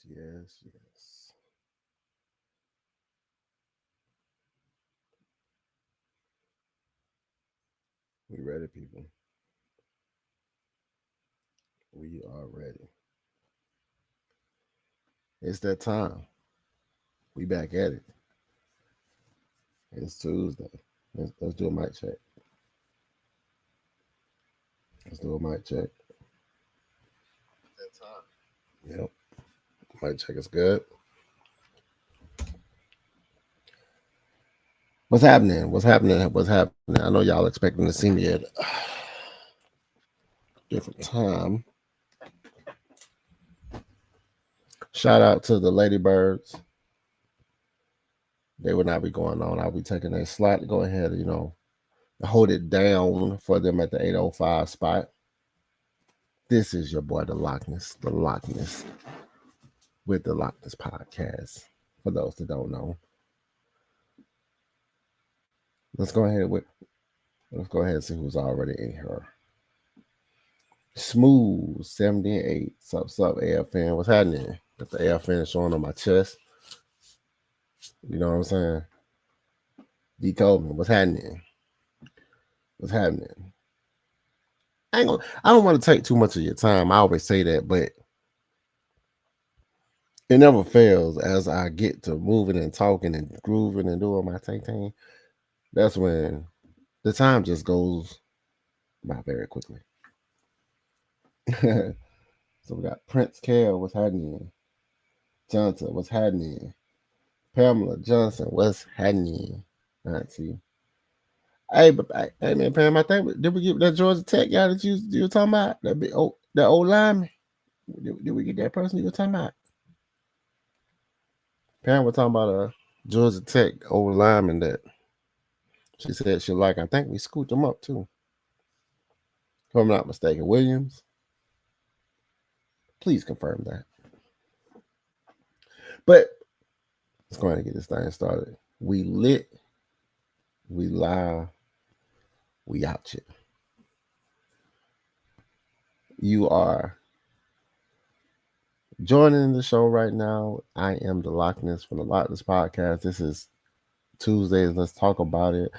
Yes. We ready, people. We are ready. It's that time. We back at it. It's Tuesday. Let's do a mic check. Let's do a mic check. That time. Yep. Mic check is good. What's happening? What's happening? What's happening? I know y'all expecting to see me at different time. Shout out to the Ladybirds. They would not be going on. I'll be taking a slot to go ahead, hold it down for them at the 8:05 spot. This is your boy, the Lochness with the Lochness Podcast. For those that don't know, let's go ahead and see who's already in here. Smooth 78. Sup, AFN. What's happening? Got the AFN showing on my chest. You know what I'm saying? D Coleman, what's happening? What's happening? I don't want to take too much of your time. I always say that, but it never fails as I get to moving and talking and grooving and doing my thing. That's when the time just goes by very quickly. So we got Prince Kale, what's happening? Johnson, what's happening? Pamela Johnson, what's happening? Auntie. Hey, man, Pam, I think did we get that Georgia Tech guy that you were talking about? That old lineman? Did we get that person you were talking about? Pam was talking about a Georgia Tech old lineman that she said she liked. I think we scooped him up too. If I'm not mistaken, Williams. Please confirm that. But let's go ahead and get this thing started. We lit, we live, we out here. You are joining the show right now. I am the Lochness from the Lochness Podcast. This is Tuesdays. Let's talk about it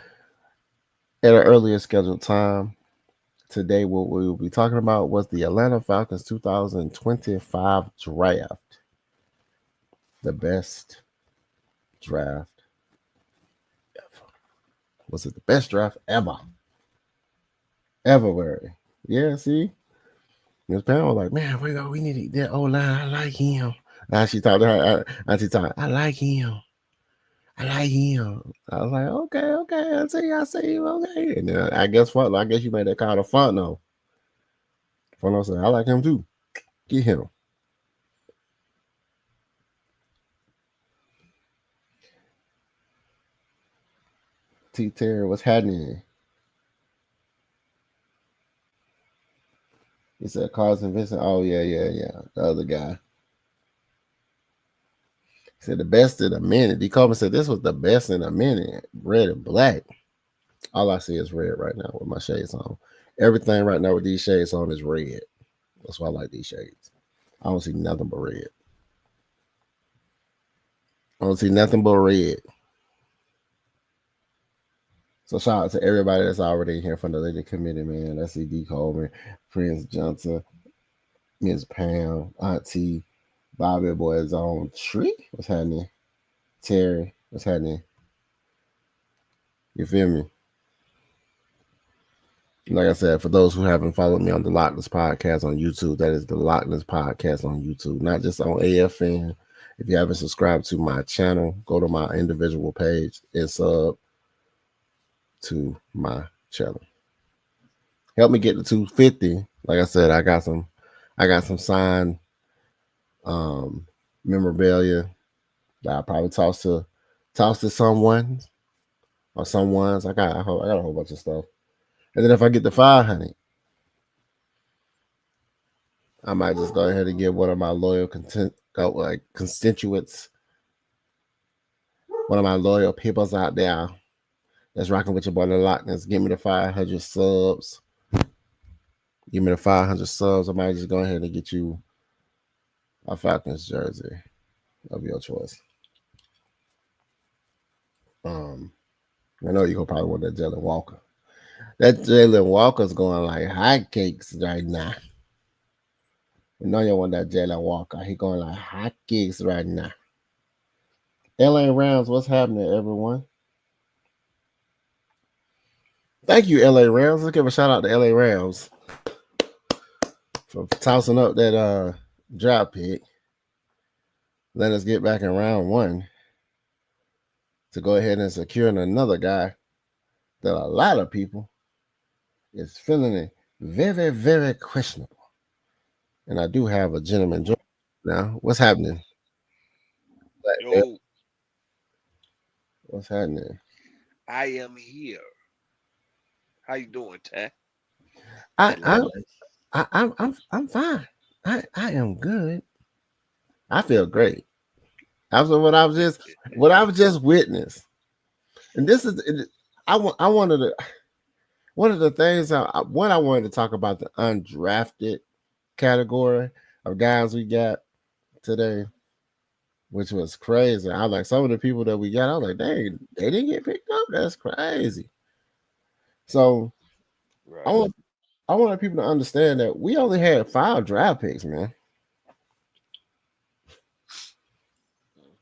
at an earlier scheduled time. Today, what we will be talking about was the Atlanta Falcons 2025 draft. The best draft ever. Was it the best draft ever? Everywhere. Yeah, see? Miss Pam was like, man, we need that old line. I like him. Now she talked to her. I like him. I like him. I was like, okay. I see you, okay. And then I guess you made that call to Fonto. Fonto said, I like him too. Get him. T. Terry, what's happening? He said Carson Vincent. Oh, yeah. The other guy. He said the best in a minute. D. Coleman said this was the best in a minute. Red and black. All I see is red right now with my shades on. Everything right now with these shades on is red. That's why I like these shades. I don't see nothing but red. I don't see nothing but red. So shout out to everybody that's already here from the Lady Committee, man. That's D. Coleman, Prince Johnson, Ms. Pam, Auntie, Bobby Boy's on Tree. What's happening? Terry, what's happening? You feel me? Like I said, for those who haven't followed me on the Lochness Podcast on YouTube, that is the Lochness Podcast on YouTube, not just on AFN. If you haven't subscribed to my channel, go to my individual page and sub to my channel. Help me get to 250. Like I said, I got some signed memorabilia that I probably toss to someone or someone's. I got a whole bunch of stuff. And then if I get the 500, I might just go ahead and give one of my loyal constituents, one of my loyal peoples out there that's rocking with your boy the Lochness. Give me the 500 subs. Give me the 500 subs. I might just go ahead and get you a Falcons jersey of your choice. Um, I know you gonna probably want that Jalen Walker. That Jalen Walker's going like hotcakes right now. You know you want that Jalen Walker. He going like hotcakes right now. LA Rams, what's happening, everyone? Thank you, LA Rams. Let's give a shout out to LA Rams for tossing up that draft pick. Let us get back in round one to go ahead and secure another guy that a lot of people is feeling it very, very questionable. And I do have a gentleman join now. What's happening? Yo, What's happening? I am here. How you doing, Ty? I The I Lochness. I'm fine. I am good. I feel great. After what I've just witnessed, and this is I wanted to one of the things what I wanted to talk about the undrafted category of guys we got today, which was crazy. I like some of the people that we got. I was like, dang, they didn't get picked up. That's crazy. So I Right. want I wanted people to understand that we only had 5 draft picks, man.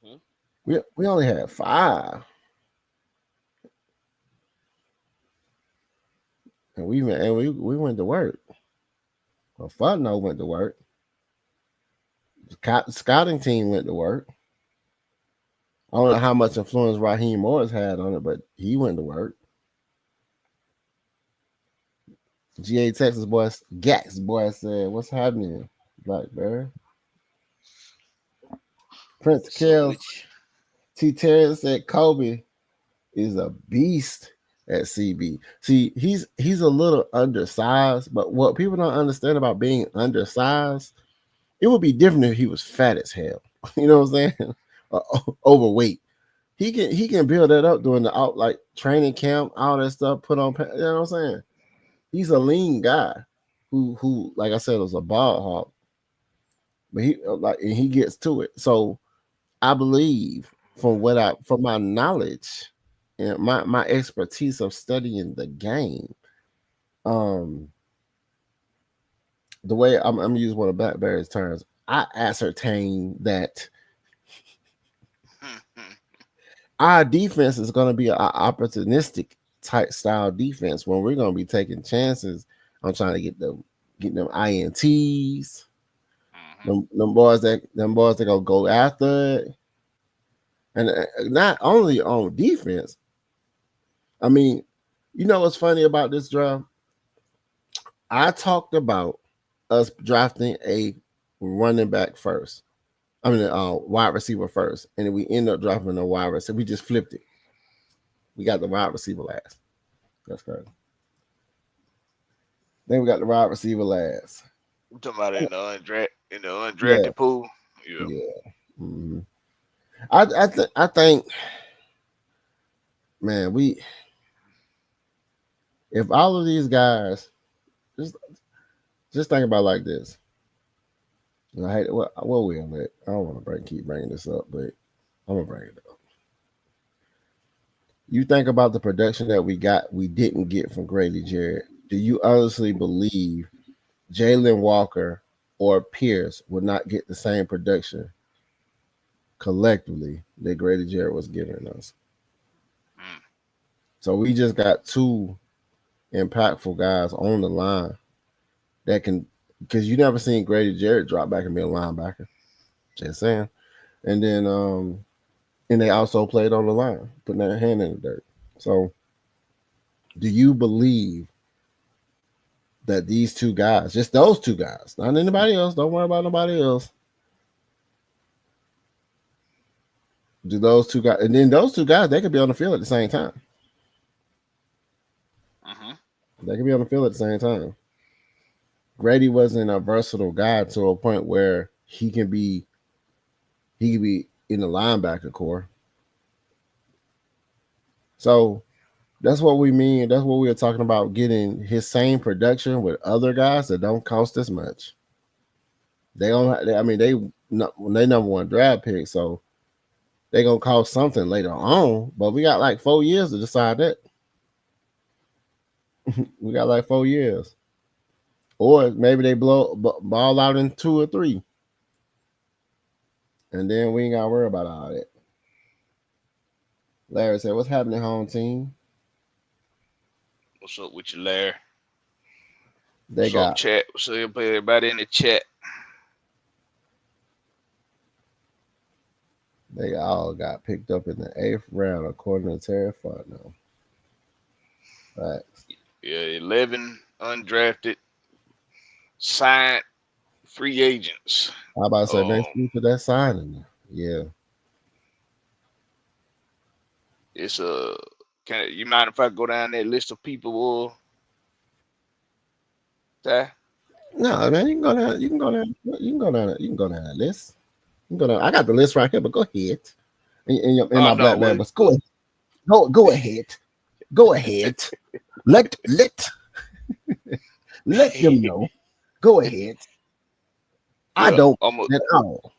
Hmm. We only had 5, and we went to work. Well, Fudno went to work. Scouting team went to work. I don't know how much influence Raheem Morris had on it, but he went to work. GA Texas boy, Gax boy said, "What's happening, Blackberry?" Prince So Kells which? T. Terrence said, "Kobe is a beast at CB." See, he's a little undersized, but what people don't understand about being undersized, it would be different if he was fat as hell. You know what I'm saying? Overweight. He can build that up during the out like training camp, all that stuff. Put on, you know what I'm saying? He's a lean guy who like I said was a ball hawk, but he gets to it. So I believe from my knowledge and my expertise of studying the game, um, the way I'm gonna use one of Blackberry's terms, I ascertain that our defense is going to be an opportunistic type style defense when we're going to be taking chances on trying to get them ints, Hmm. them boys that gonna go after it, and not only on defense. I mean, you know what's funny about this draft? I talked about us drafting a running back first. I mean, wide receiver first, and then we end up dropping a wide receiver. We just flipped it. We got the wide receiver last. That's correct. Then we got the wide receiver last. You talking about in the Yeah, undrafted pool? Yeah. yeah. Mhm. I think, man, we if all of these guys just just think about it like this. And I hate what we on it. I don't want to keep bringing this up, but I'm gonna bring it up. You think about the production that we didn't get from Grady Jarrett. Do you honestly believe Jalen Walker or Pierce would not get the same production collectively that Grady Jarrett was giving us? Mm. So we just got 2 impactful guys on the line that can, because you never seen Grady Jarrett drop back and be a linebacker. Just saying. And then and they also played on the line, putting their hand in the dirt. So do you believe that these 2 guys, just those 2 guys, not anybody else, don't worry about nobody else. Do those 2 guys, and then those 2 guys, they could be on the field at the same time. Hmm. They could be on the field at the same time. Grady wasn't a versatile guy to a point where he could be in the linebacker core. So that's what we mean. That's what we were talking about, getting his same production with other guys that don't cost as much. They don't. I mean, no, they number one draft pick, so they gonna cost something later on. But we got like 4 years to decide that. We got like 4 years, or maybe they ball out in 2 or 3, and then we ain't gotta worry about all that. Larry said, "What's happening, home team?" What's up with you, Larry? They What's up, got chat? What's up, everybody in the chat? they all got picked up in the 8th round, according to Terry Fontenot. Facts. Yeah, 11 undrafted signed free agents. I about to say Um, next week for that signing. Yeah, it's a. Can you mind if I go down that list of people? Or that? no, man, you can go down. You can go down. You can go down. You can go down that list. You can go down. I got the list right here, but go ahead. In Oh my no, BlackBerry, well, but go ahead. Go ahead. Go ahead. Let let them know. Go ahead. I well, don't at all.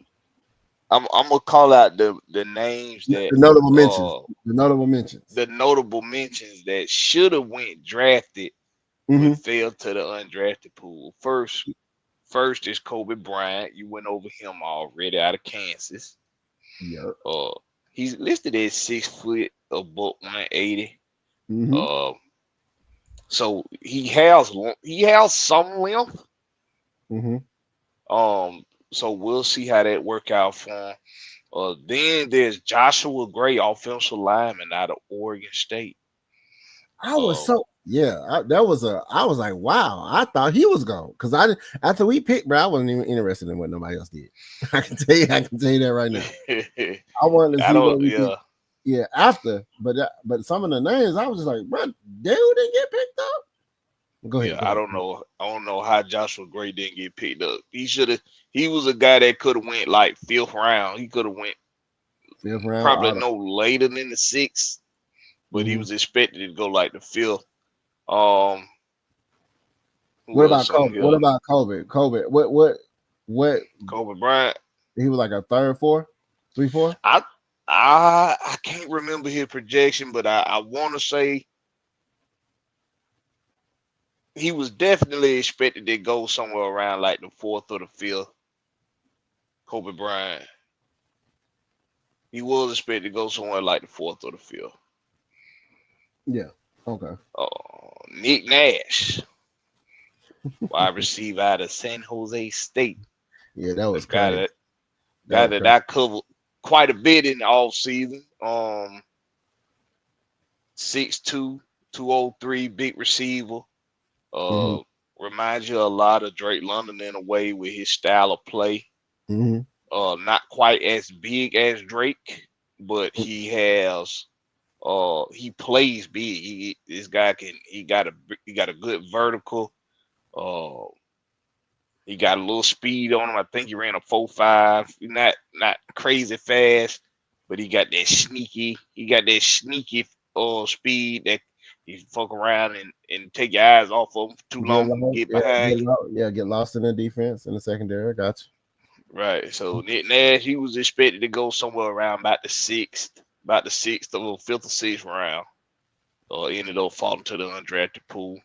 I'm gonna call out the names that The notable mentions. The notable mentions. the notable mentions that should have went drafted Mm-hmm. but fell to the undrafted pool. First is Kobe Bryant. You went over him already out of Kansas. Yep. Uh, he's listed as 6 foot, about 180. Mm-hmm. Uh, so he has some length. Mm-hmm. So we'll see how that work out for him. Then there's Joshua Gray, offensive lineman out of Oregon State. I was Um, so I was like, wow, I thought he was gone. Because after we picked, bro, I wasn't even interested in what nobody else did. I can tell you that right now. I wanted to I see don't. what we did. Yeah, Yeah, after, but some of the names I was just like, bro, dude didn't get picked up. Go ahead, yeah. go I ahead. don't know. I don't know how Joshua Gray didn't get picked up. He should have. He was a guy that could have went like 5th round. He could have went 5th round, probably auto. no later than the 6th, but he Mm-hmm. was expected to go like the 5th. Um, What who about else on Kobe? What here? about Kobe? Kobe, what? Kobe Bryant. He was like a third, four, 3, 4. I I can't remember his projection, but I want to say he was definitely expected to go somewhere around like the 4th or the 5th. Kobe Bryant. He was expected to go somewhere like the 4th or the 5th. Yeah. Okay. Nick Nash, wide receiver out of San Jose State. Yeah, that A was guy crazy. that That guy was that crazy. I covered quite a bit in the off season. 6'2", 203, big receiver. Mm-hmm. Uh, Reminds you a lot of Drake London in a way with his style of play. Mm-hmm. Not quite as big as Drake, but he plays big. This guy he got a good vertical. Uh, he got a little speed on him. I think he ran a 4.5. Not crazy fast, but he got that sneaky speed that you fuck around and take your eyes off of him for too Get long. He can lost. get Yeah, behind you. get lost in the defense in the secondary. I got Right. So Nick Nash, he was expected to go somewhere around about the sixth or 5th or 6th round. Ended up falling to the undrafted pool.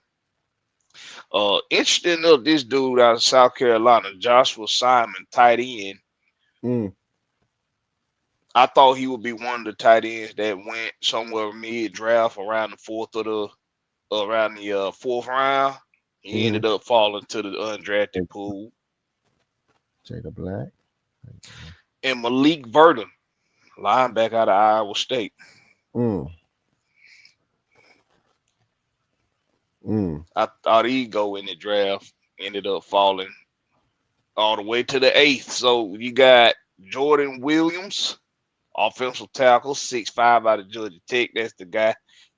Interesting enough, this dude out of South Carolina, Joshua Simon, tight end. you. I thought he would be one of the tight ends that went somewhere mid draft around the 4th round. He Mm-hmm. ended up falling to the undrafted pool. Jacob Black. And Malik Verdon, linebacker out of Iowa State. Mm. Mm. I thought he'd go in the draft. Ended up falling all the way to the 8th. So you got Jordan Williams, offensive tackle, 6'5" out of Georgia Tech. That's the guy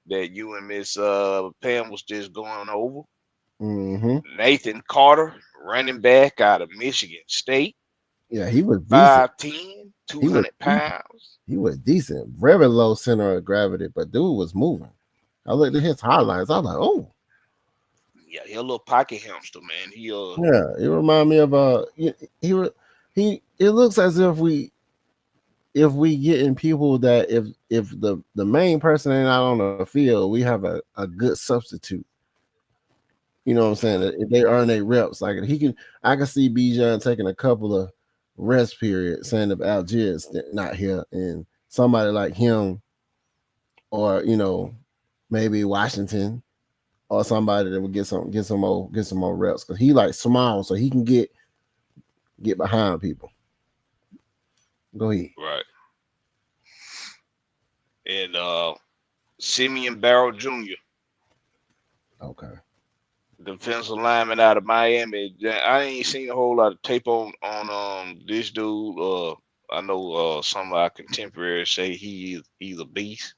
that you and Miss Pam was just going over. Mm-hmm. Nathan Carter, running back out of Michigan State, Yeah, he was decent. 5'10", He was 200 decent. pounds. He was decent. Very low center of gravity, but dude was moving. I looked at his highlights. I was like, oh, Yeah, he a little pocket hamster, man. yeah. He remind me of he was. it looks as if we getting people that if the main person ain't out on the field, we have a good substitute. You know what I'm saying? If they earn their reps, like I can see Bijan taking a couple of rest periods, saying if Algiers not here, and somebody like him, or maybe Washington, or somebody that would get some more reps because he like small, so he can get behind people. Go ahead. Right. And Simeon Barrow Jr., Okay. defensive lineman out of Miami. I ain't seen a whole lot of tape on this dude. I know some of our contemporaries say he's a beast.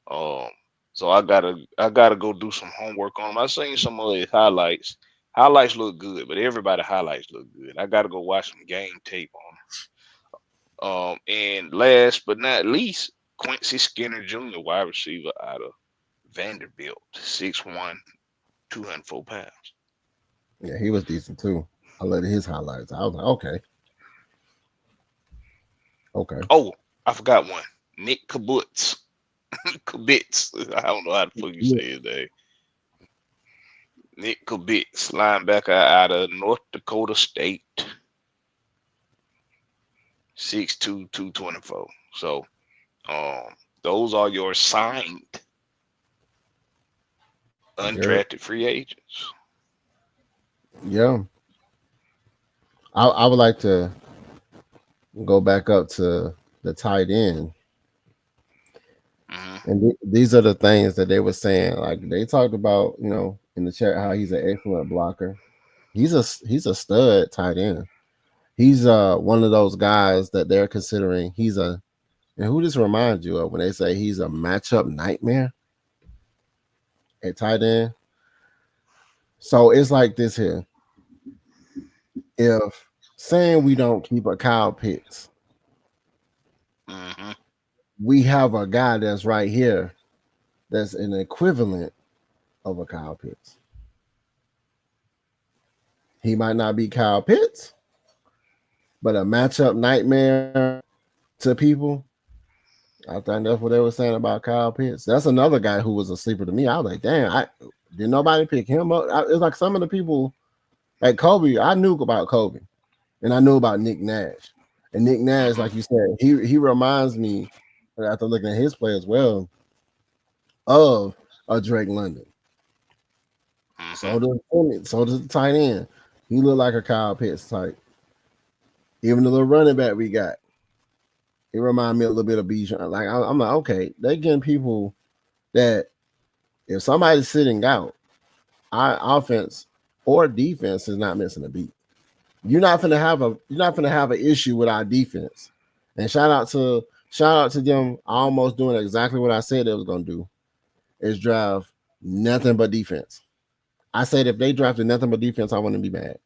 Um, so I gotta go do some homework on him. I seen some of his highlights. Highlights look good, but everybody highlights look good. I gotta go watch some game tape on him. And last but not least, Quincy Skinner Jr., wide receiver out of Vanderbilt, 6'1", 204 pounds. Yeah, he was decent too. I looked at his highlights. I was like, okay, okay. Oh, I forgot one. Nick Kibitz. Kibitz. I don't know how the fuck you Yeah, say his name. Nick Kibitz, linebacker out of North Dakota State, 6'2", 224. So those are your signed yeah, undrafted free agents. yeah. I would like to go back up to the tight end. Hmm. And these are the things that they were saying. Like they talked about, in the chat how he's an excellent blocker. He's a stud tight end. He's one of those guys that they're considering. And who this reminds you of when they say he's a matchup nightmare at tight end. So it's like this here. If saying we don't keep a Kyle Pitts, Hmm. we have a guy that's right here that's an equivalent of a Kyle Pitts. He might not be Kyle Pitts, but a matchup nightmare to people. I think that's what they were saying about Kyle Pitts. That's another guy who was a sleeper to me. I was like, damn, did nobody pick him up? It's like some of the people, like Kobe. I knew about Kobe, and I knew about Nick Nash. And Nick Nash, Hmm. like you said, he reminds me, after looking at his play as well, of a Drake London. Hmm. So does the tight end. He looked like a Kyle Pitts type. Even the little running back we got, it reminded me a little bit of Bijan. Like I'm like, okay, they getting people that if somebody's sitting out, our offense or defense is not missing a beat. You're not gonna have an issue with our defense. And shout out to them almost doing exactly what I said they was gonna do, is draft nothing but defense. I said if they drafted nothing but defense, I wouldn't be mad.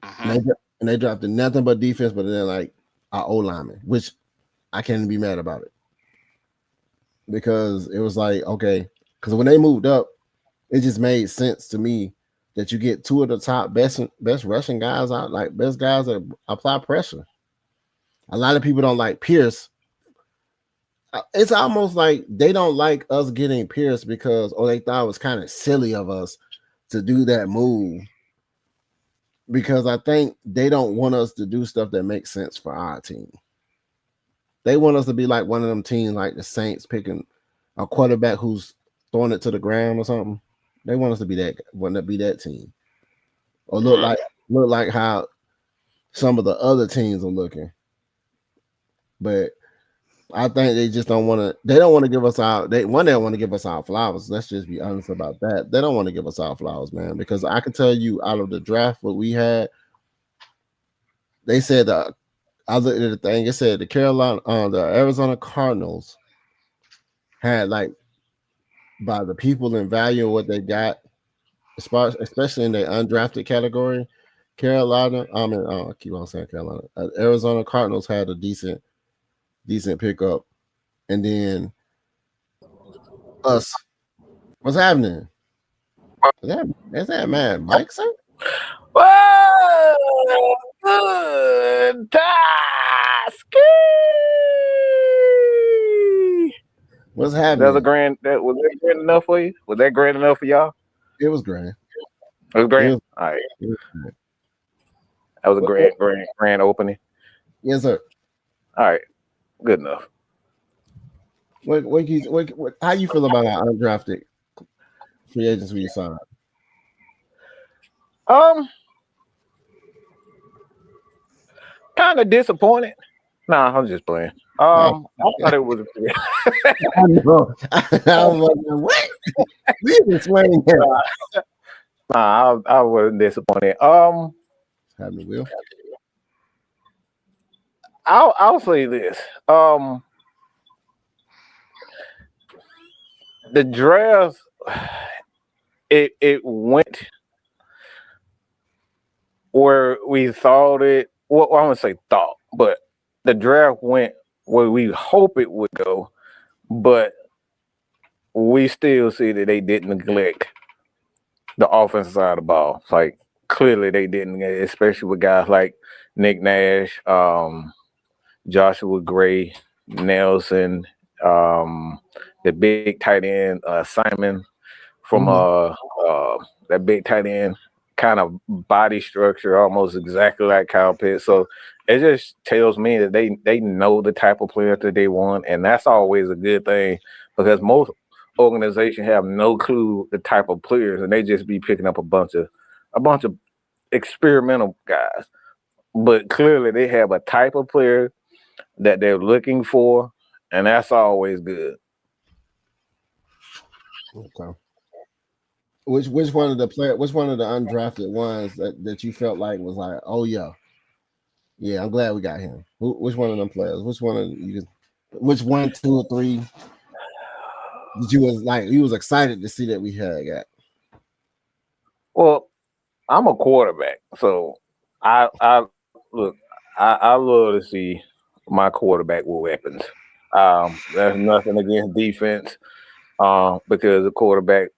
And Hmm. they drafted nothing but defense, but then like our O lineman, which I can't be mad about it because it was like okay, because when they moved up, it just made sense to me that you get two of the top best rushing guys out, like best guys that apply pressure. A lot of people don't like Pierce. It's almost like they don't like us getting Pierce because they thought it was kind of silly of us to do that move because I think they don't want us to do stuff that makes sense for our team. They want us to be like one of them teams like the Saints picking a quarterback who's throwing it to the ground or something. They want us to be that team. Or Right. look like how some of the other teams are looking. But I think they just don't want to. They don't want to give us our. They don't want to give us our flowers. Let's just be honest about that. They don't want to give us our flowers, man. Because I can tell you, out of the draft, what we had, they said I looked at the thing. It said the Arizona Cardinals had like by the people in value of what they got, especially in the undrafted category. Carolina, I keep on saying Carolina. Arizona Cardinals had a decent pickup, and then us. What's happening? Is that man Mike, sir? Whoa! Ski. What's That happening? was that grand enough for you? Was that grand enough for y'all? It was grand. It was It grand. was, All right, it was grand. that was a What, grand opening. yes, sir. All right, good enough. How you feel about our undrafted free agents we signed? Um, kind of disappointed. Nah, I'm just playing. I, I thought it was. I know. I was like, what? Please explain that. Nah, I wasn't disappointed. Happened, Will. I'll say this. The draft, it went where we thought it. Well, I wouldn't say thought, but the draft went where we hope it would go. But we still see that they didn't neglect the offensive side of the ball. It's like clearly they didn't, especially with guys like Nick Nash, Joshua Gray, Nelson, the big tight end Simon from that big tight end, kind of body structure almost exactly like Kyle Pitts. So it just tells me that they know the type of player that they want, and that's always a good thing because most organizations have no clue the type of players, and they just be picking up a bunch of experimental guys. But clearly, they have a type of player that they're looking for, and that's always good. Okay. Which one of the undrafted ones that you felt like was like, oh yeah, I'm glad we got him. Which one of them players? Which one of you? Which 1, 2, or 3 that you was excited to see that we had got? Well, I'm a quarterback, so I look. I love to see my quarterback with weapons. There's nothing against defense, because the quarterback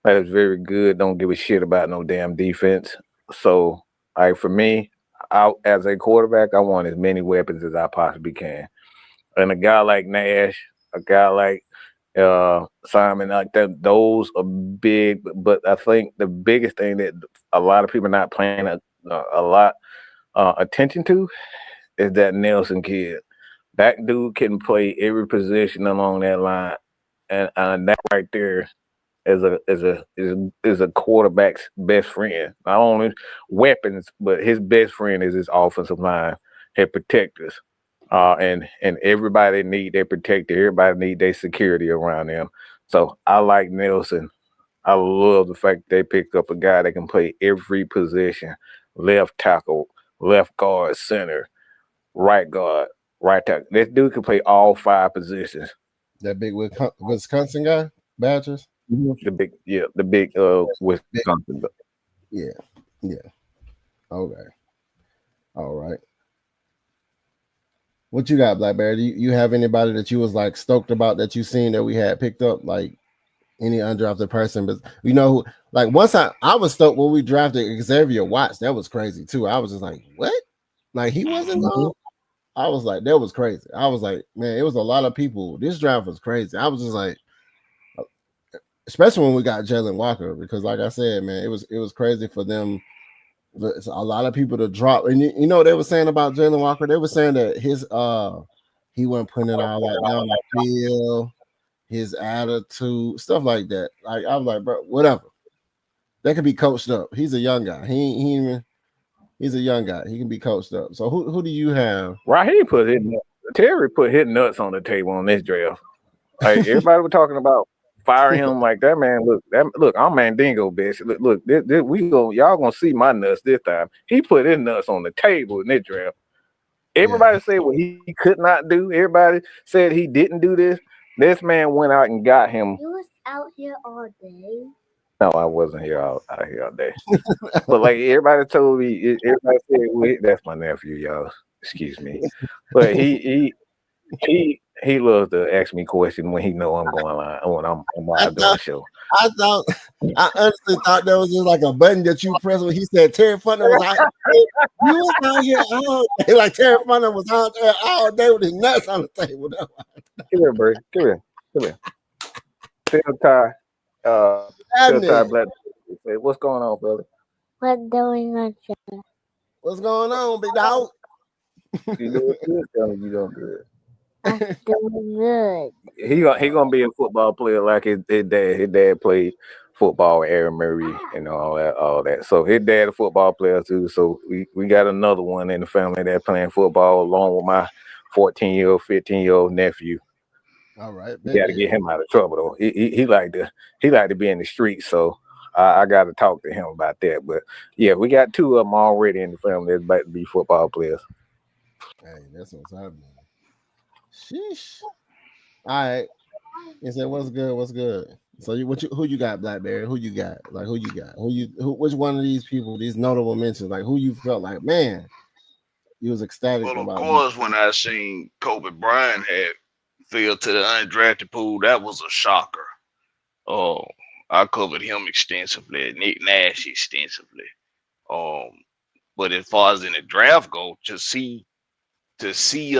that is very good don't give a shit about no damn defense. So, for me, as a quarterback, I want as many weapons as I possibly can. And a guy like Nash, a guy like Simon, like that, those are big. But I think the biggest thing that a lot of people are not paying a lot attention to is that Nelson kid. That dude can play every position along that line, and that right there is a quarterback's best friend. Not only weapons, but his best friend is his offensive line, his protectors. And everybody need their protector. Everybody need their security around them. So I like Nelson. I love the fact they picked up a guy that can play every position: left tackle, left guard, center, right guard, right tackle. This dude can play all 5 positions. That big Wisconsin guy, Badgers. The big Wisconsin. Yeah. Okay. All right. What you got, Blackberry? Do you have anybody that you was like stoked about that you seen that we had picked up, like any undrafted person? But like once I was stoked when we drafted Xavier Watts. That was crazy too. I was just like, what? Like he wasn't gone. I was like, that was crazy. I was like, man, it was a lot of people. This draft was crazy. I was just like, especially when we got Jalen Walker, because like I said, man, it was crazy for them. It's a lot of people to drop. And you know what they were saying about Jalen Walker? They were saying that his he wasn't putting it all like down the field, his attitude, stuff like that. Like I was like, bro, whatever. That could be coached up. He's a young guy. He's a young guy. He can be coached up. So who do you have? Raheem Terry put his nuts on the table on this draft. Like everybody was talking about firing him. Like that man, look, I'm Mandingo, bitch. Look, y'all gonna see my nuts this time. He put his nuts on the table in this draft. Everybody said what he could not do. Everybody said he didn't do this. This man went out and got him. You was out here all day. No, I wasn't out here all day. But like everybody told me, everybody said, well, that's my nephew, y'all. Excuse me. But he he loves to ask me questions when he know I'm going live when I'm I live doing thought, the show. I thought, I honestly thought that was just like a button that you press when he said Terry Funner was out. You was out here all day, like Terry Funner was out there all day with his nuts on the table. Come here, Bray. Come here. Come here. Tell Ty, tell Ty Happening. Black. Say, what's going on, fella? What's going on, sir? What's going on, big dog? You doing good? Tell me you doing good. I'm doing good. He gonna be a football player like his dad. His dad played football with Aaron Murray and all that. So his dad a football player too. So we got another one in the family that playing football along with my 14-year-old, 15-year-old nephew. All right, You got to get him out of trouble though. He like to be in the streets. So I got to talk to him about that. But yeah, we got two of them already in the family that's about to be football players. Hey, that's what's happening. Sheesh. All right. He said, "What's good? What's good?" So who you got, Blackberry? Who you got? Like who you got? Which one of these people, these notable mentions, like who you felt like, man, you was ecstatic Well, of about? course, when I seen Kobe Bryant had fell to the undrafted pool, that was a shocker. Oh, I covered him extensively, Nick Nash extensively. Um, but as far as in the draft go, to see to see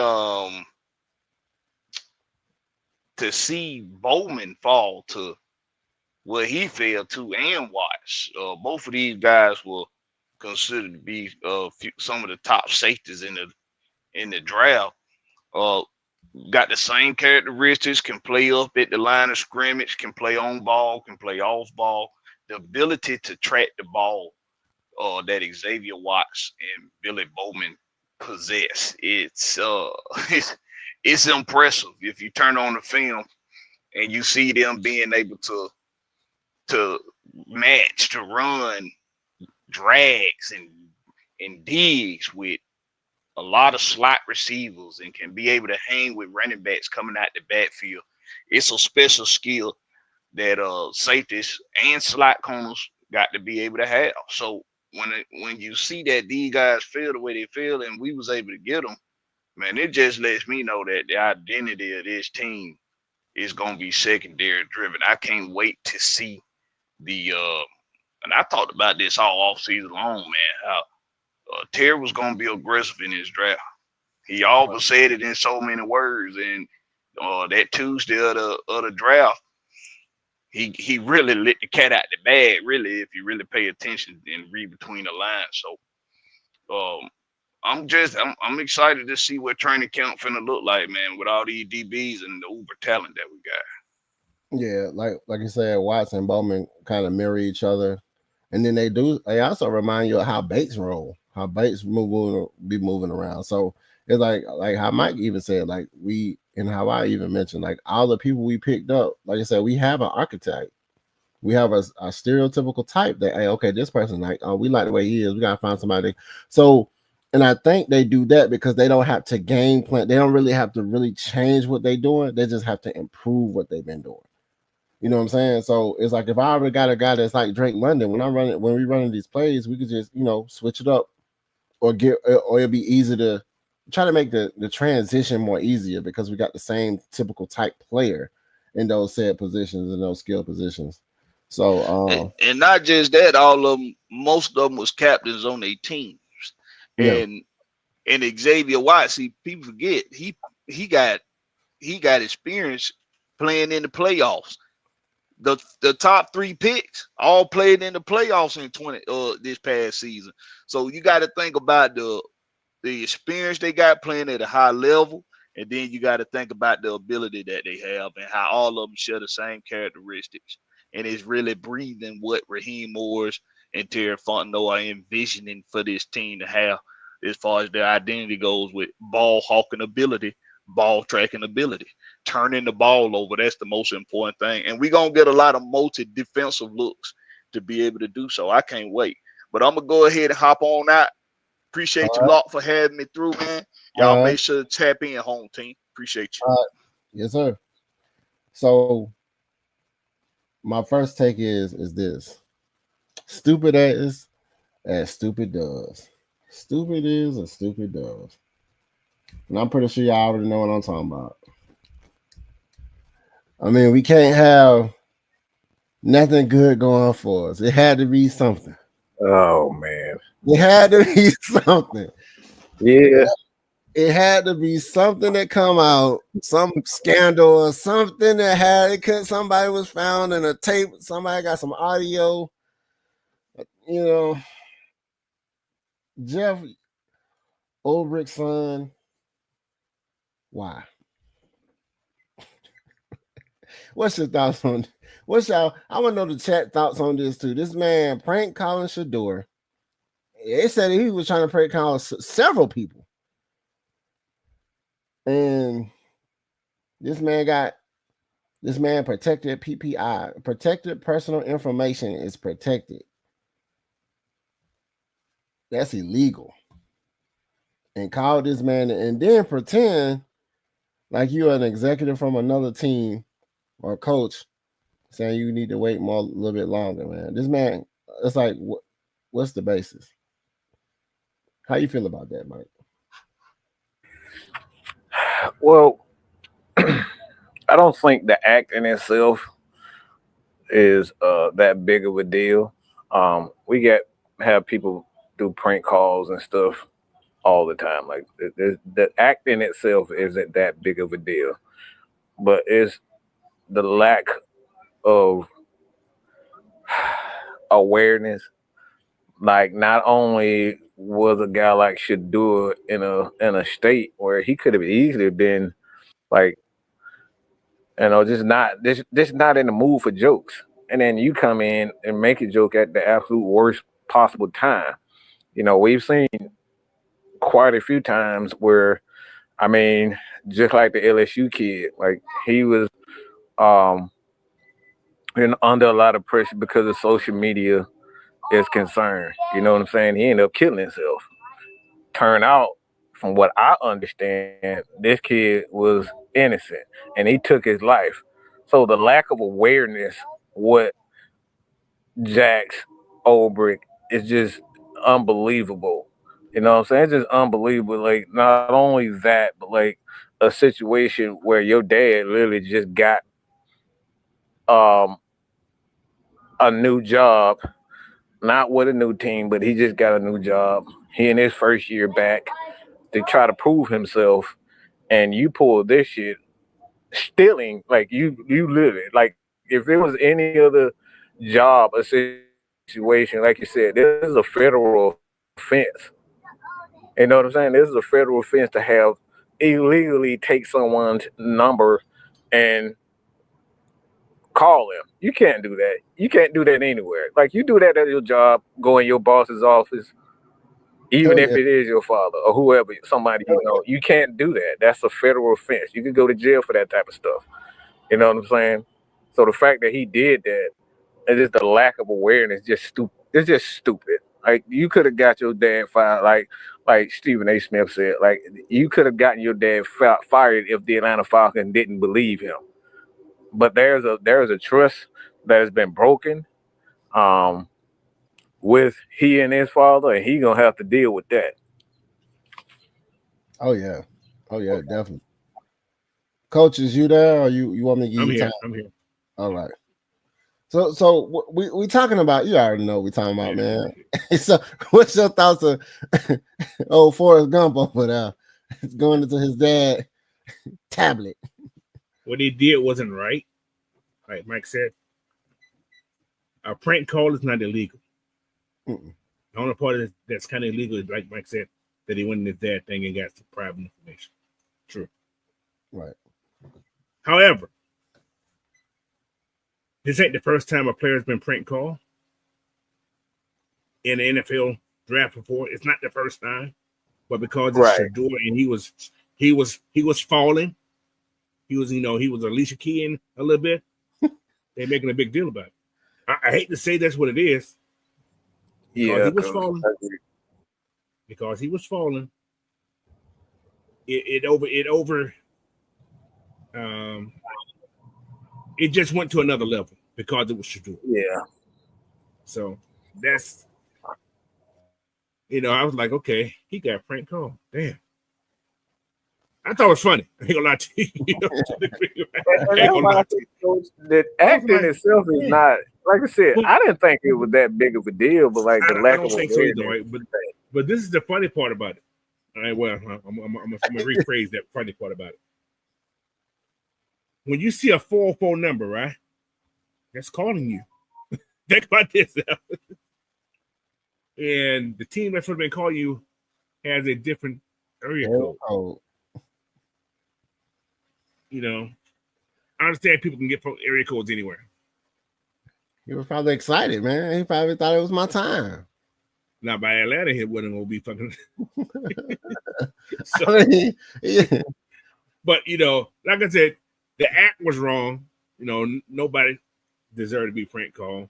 Bowman fall to where he fell to and Watts. Both of these guys were considered to be some of the top safeties in the draft. Uh, got the same characteristics, can play up at the line of scrimmage, can play on ball, can play off ball. The ability to track the ball that Xavier Watts and Billy Bowman possess, it's impressive. If you turn on the film and you see them being able to match, to run drags and digs with a lot of slot receivers and can be able to hang with running backs coming out the backfield. It's a special skill that safeties and slot corners got to be able to have. So when you see that these guys feel the way they feel and we was able to get them, man, it just lets me know that the identity of this team is going to be secondary driven. I can't wait to see the and I talked about this all off season long, man. How Terry was going to be aggressive in his draft. He always said it in so many words, and that Tuesday of the draft, he really lit the cat out the bag. Really, if you really pay attention and read between the lines. So I'm excited to see what training camp finna look like, man, with all these DBs and the uber talent that we got. Yeah, like you said, Watts and Bowman kind of mirror each other, and then they also remind you of how Bates roll, how Bates be moving around. So it's like how Mike even said, like and how I even mentioned, like all the people we picked up, like I said, we have an archetype. We have a stereotypical type that, hey, okay, this person, like, oh, we like the way he is. We gotta find somebody. So, and I think they do that because they don't have to game plan. They don't really have to really change what they're doing. They just have to improve what they've been doing. You know what I'm saying? So it's like if I already got a guy that's like Drake London, when we running these plays, we could just switch it up or it'll be easy to try to make the transition more easier because we got the same typical type player in those said positions and those skill positions. So and not just that, all of them, most of them was captains on their teams, yeah, and Xavier White. See, people forget he got experience playing in the playoffs. The top three picks all played in the playoffs in this past season. So you got to think about the experience they got playing at a high level, and then you got to think about the ability that they have and how all of them share the same characteristics. And it's really breathing what Raheem Morris and Terry Fontenot are envisioning for this team to have as far as their identity goes with ball hawking ability, ball tracking ability, turning the ball over. That's the most important thing. And we're going to get a lot of multi-defensive looks to be able to do so. I can't wait. But I'm going to go ahead and hop on out. Appreciate you, Lock, for having me through, man. Y'all make sure to tap in, home team. Appreciate you. Yes, sir. So my first take is this: stupid as stupid does. Stupid is as stupid does. And I'm pretty sure y'all already know what I'm talking about. I mean, we can't have nothing good going for us. It had to be something. Oh man. It had to be something. Yeah. It had to be something that come out, some scandal or something that had it. Could somebody was found in a tape. Somebody got some audio. You know, Jeff Ulbricht's son. Why? What's your thoughts on? What's y'all? I want to know the chat thoughts on this too. This man prank calling Shador. They said he was trying to prank call several people, and this man protected PPI, protected personal information is protected. That's illegal. And call this man and then pretend like you're an executive from another team or coach saying you need to wait a little bit longer, man. This man, it's like, what's the basis? How you feel about that, Mike? Well, I don't think the act in itself is that big of a deal. We have people do prank calls and stuff all the time. Like the act in itself isn't that big of a deal, but it's the lack of awareness. Like not only was a guy like Shadur in a state where he could have easily been like, just not in the mood for jokes. And then you come in and make a joke at the absolute worst possible time. We've seen quite a few times where, I mean, just like the LSU kid, like he was under a lot of pressure because of social media is concerned. You know what I'm saying? He ended up killing himself. Turn out, from what I understand, this kid was innocent and he took his life. So the lack of awareness, what Jax Ulbrich is just unbelievable. You know what I'm saying? It's just unbelievable. Like not only that, but like a situation where your dad literally just got um a new job, not with a new team, but he just got a new job. He in his first year back to try to prove himself, and you pull this shit, stealing, like you literally, like if it was any other job or situation, like you said, this is a federal offense. You know what I'm saying? This is a federal offense to have illegally take someone's number and call him. You can't do that. You can't do that anywhere. Like you do that at your job, go in your boss's office, even Hell if yeah. it is your father or whoever, somebody you know. You can't do that. That's a federal offense. You could go to jail for that type of stuff. You know what I'm saying? So the fact that he did that and just the lack of awareness, just stupid. It's just stupid. Like you could have got your dad fired, like Stephen A. Smith said. Like you could have gotten your dad fired if the Atlanta Falcons didn't believe him. But there's a trust that has been broken um, with he and his father, and he gonna have to deal with that. Oh yeah, definitely. Coach, is you there, or you want me to give I'm you here. time? I'm here. All right. So we talking about. You already know what we talking about, man. So what's your thoughts of old Forrest Gump over there? It's going into his dad tablet. What they did wasn't right. Like Mike said, a prank call is not illegal. Mm-mm. The only part of this that's kind of illegal is, like Mike said, that he went in his dad thing and got some private information. True. Right. However, this ain't the first time a player's been prank called in the NFL draft before. It's not the first time, but because it's Right. Shador and he was falling, he was Alicia Keys a little bit. They're making a big deal about it. I hate to say that's what it is. Because he was falling. Because he was falling. It just went to another level because it was Shador. Yeah. So that's, I was like, okay, he got prank call. Damn. I thought it was funny. I ain't gonna lie to you. And that's why I think, Coach, that acting itself is not, like I said, I didn't think it was that big of a deal, but like the I lack don't of think so either, right? But this is the funny part about it. All right, well, I'm gonna rephrase that funny part about it. When you see a 404 number, right? That's calling you. Think about this. And the team that's supposed to be calling you has a different area code. Oh, You know, I understand people can get area codes anywhere. he was probably excited, man. He probably thought it was my time. Not by Atlanta, he wasn't gonna be fucking. So, I mean, yeah. but you know, like I said, the act was wrong. You know, nobody deserved to be prank called.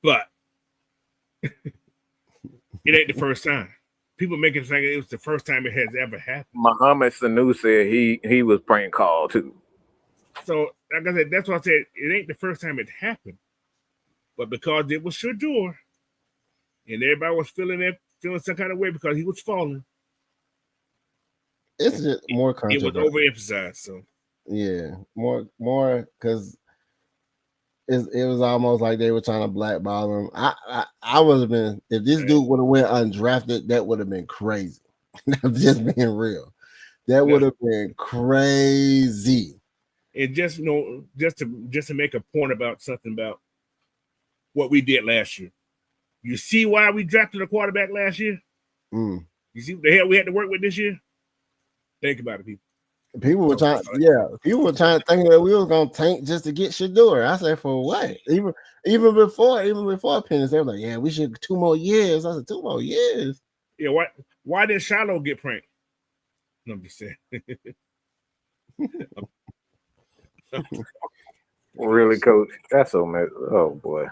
But it ain't the first time. People making it think it was the first time it has ever happened. Muhammad Sanu said he was prank called too. So, like I said, that's why I said it ain't the first time it happened. But because it was Shador, and everybody was feeling some kind of way because he was falling. It's just more It was controversial. overemphasized. So Yeah, more because it was almost like they were trying to blackball him. I would have been, if this dude would have went undrafted, that would have been crazy. I'm just being real. That would have been crazy. And just just to make a point about something about what we did last year. You see why we drafted a quarterback last year? Mm. You see what the hell we had to work with this year? Think about it, people. People were trying to think that we was gonna tank just to get Shador. I said, for what? Even before Pennis, they were like, yeah, we should 2 more years. I said, 2 more years. Yeah, why did Shiloh get pranked? No, I'm just saying. Really, Coach? That's so mad. Oh boy.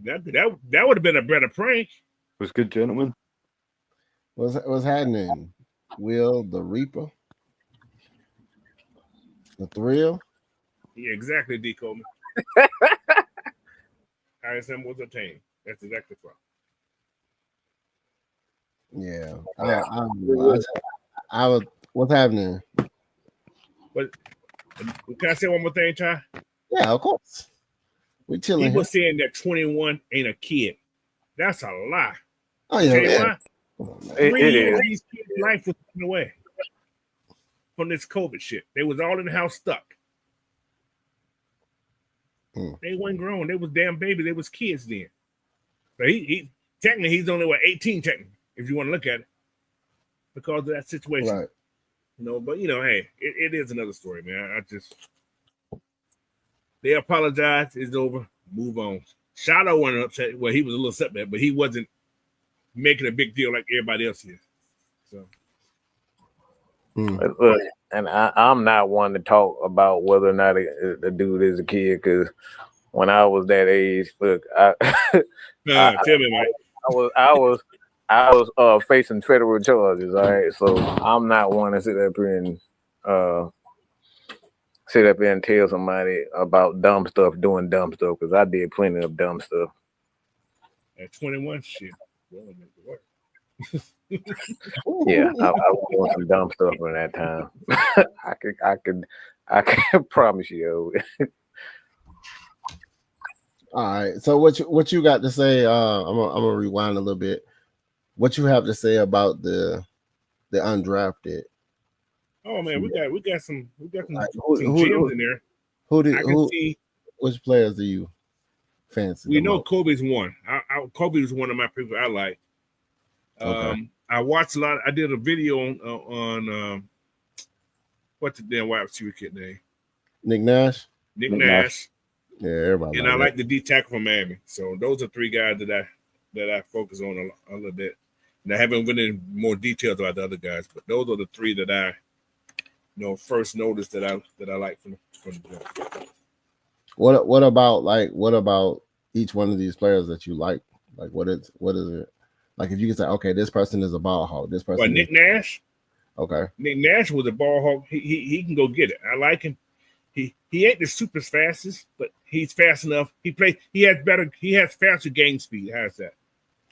That would have been a better prank. It was good, gentlemen. What's happening? Will the Reaper? The thrill? Yeah, exactly, D. Coleman. ISM was obtained. That's exactly right. Yeah. I was. What's happening? But can I say one more thing, Ty? Yeah, of course. We chilling. People saying that 21 ain't a kid. That's a lie. Oh yeah. It years is. these kids' life was taken away from this COVID shit. They was all in the house stuck. They weren't grown. They was damn babies. They was kids then. So he technically he's only 18 technically, if you want to look at it, because of that situation. Right. You know, but you know, hey, it is another story, man. They apologize. It's over. Move on. Shadow wasn't upset. Well, he was a little upset, but he wasn't making a big deal like everybody else is. So, Look, and I'm not one to talk about whether or not a dude is a kid, because when I was that age, look, tell me, Mike. I was facing federal charges. All right, so I'm not one to sit up here and tell somebody about dumb stuff, doing dumb stuff, because I did plenty of dumb stuff. At 21, shit. Well, it make it work. Yeah, I was doing some dumb stuff at that time. I can promise you. All right. So what you got to say? I'm gonna rewind a little bit. What you have to say about the undrafted? Oh man, we got some who gems in there. Which players do you fancy? We know Kobe's one. Kobe was one of my people I like. Okay. I watched a lot. I did a video on what's the damn wide receiver kid name? Nick Nash. Nick Nash. Yeah, everybody. And I like the D tackle from Miami. So those are 3 guys that I focus on a little bit. And I haven't went in more details about the other guys, but those are the 3 that I first noticed that I like from the draft. What about each one of these players that you like? Like what is it? Like if you can say, okay, this person is a ball hog. This person. Well, Nick Nash. Okay. Nick Nash was a ball hog. He can go get it. I like him. He ain't the super fastest, but he's fast enough. He has faster game speed. How's that?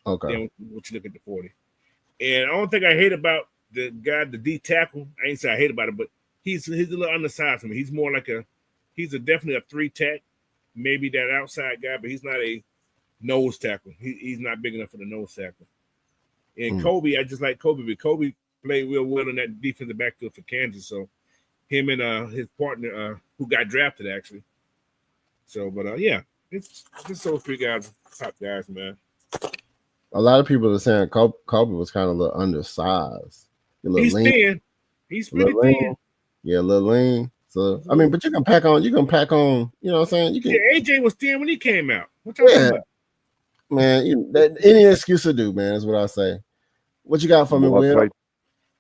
Okay. Then what you look at the 40. And the only thing I hate about the guy, the D tackle. I ain't say I hate about it, but he's a little undersized for me. He's more like he's definitely a 3-tech, maybe that outside guy, but he's not a nose tackle. He's not big enough for the nose tackle. And Kobe, I just like Kobe, but Kobe played real well in that defensive backfield for Kansas. So him and his partner, who got drafted actually. So, but yeah, it's just those 3 guys, top guys, man. A lot of people are saying Kobe was kind of a little undersized. He's lean. Thin. He's pretty thin. Yeah, a little lean. So I mean, but you can pack on. You know what I'm saying? You can. Yeah, AJ was thin when he came out. What you talking about? Man, any excuse to do, man, is what I say. What you got for me, Will?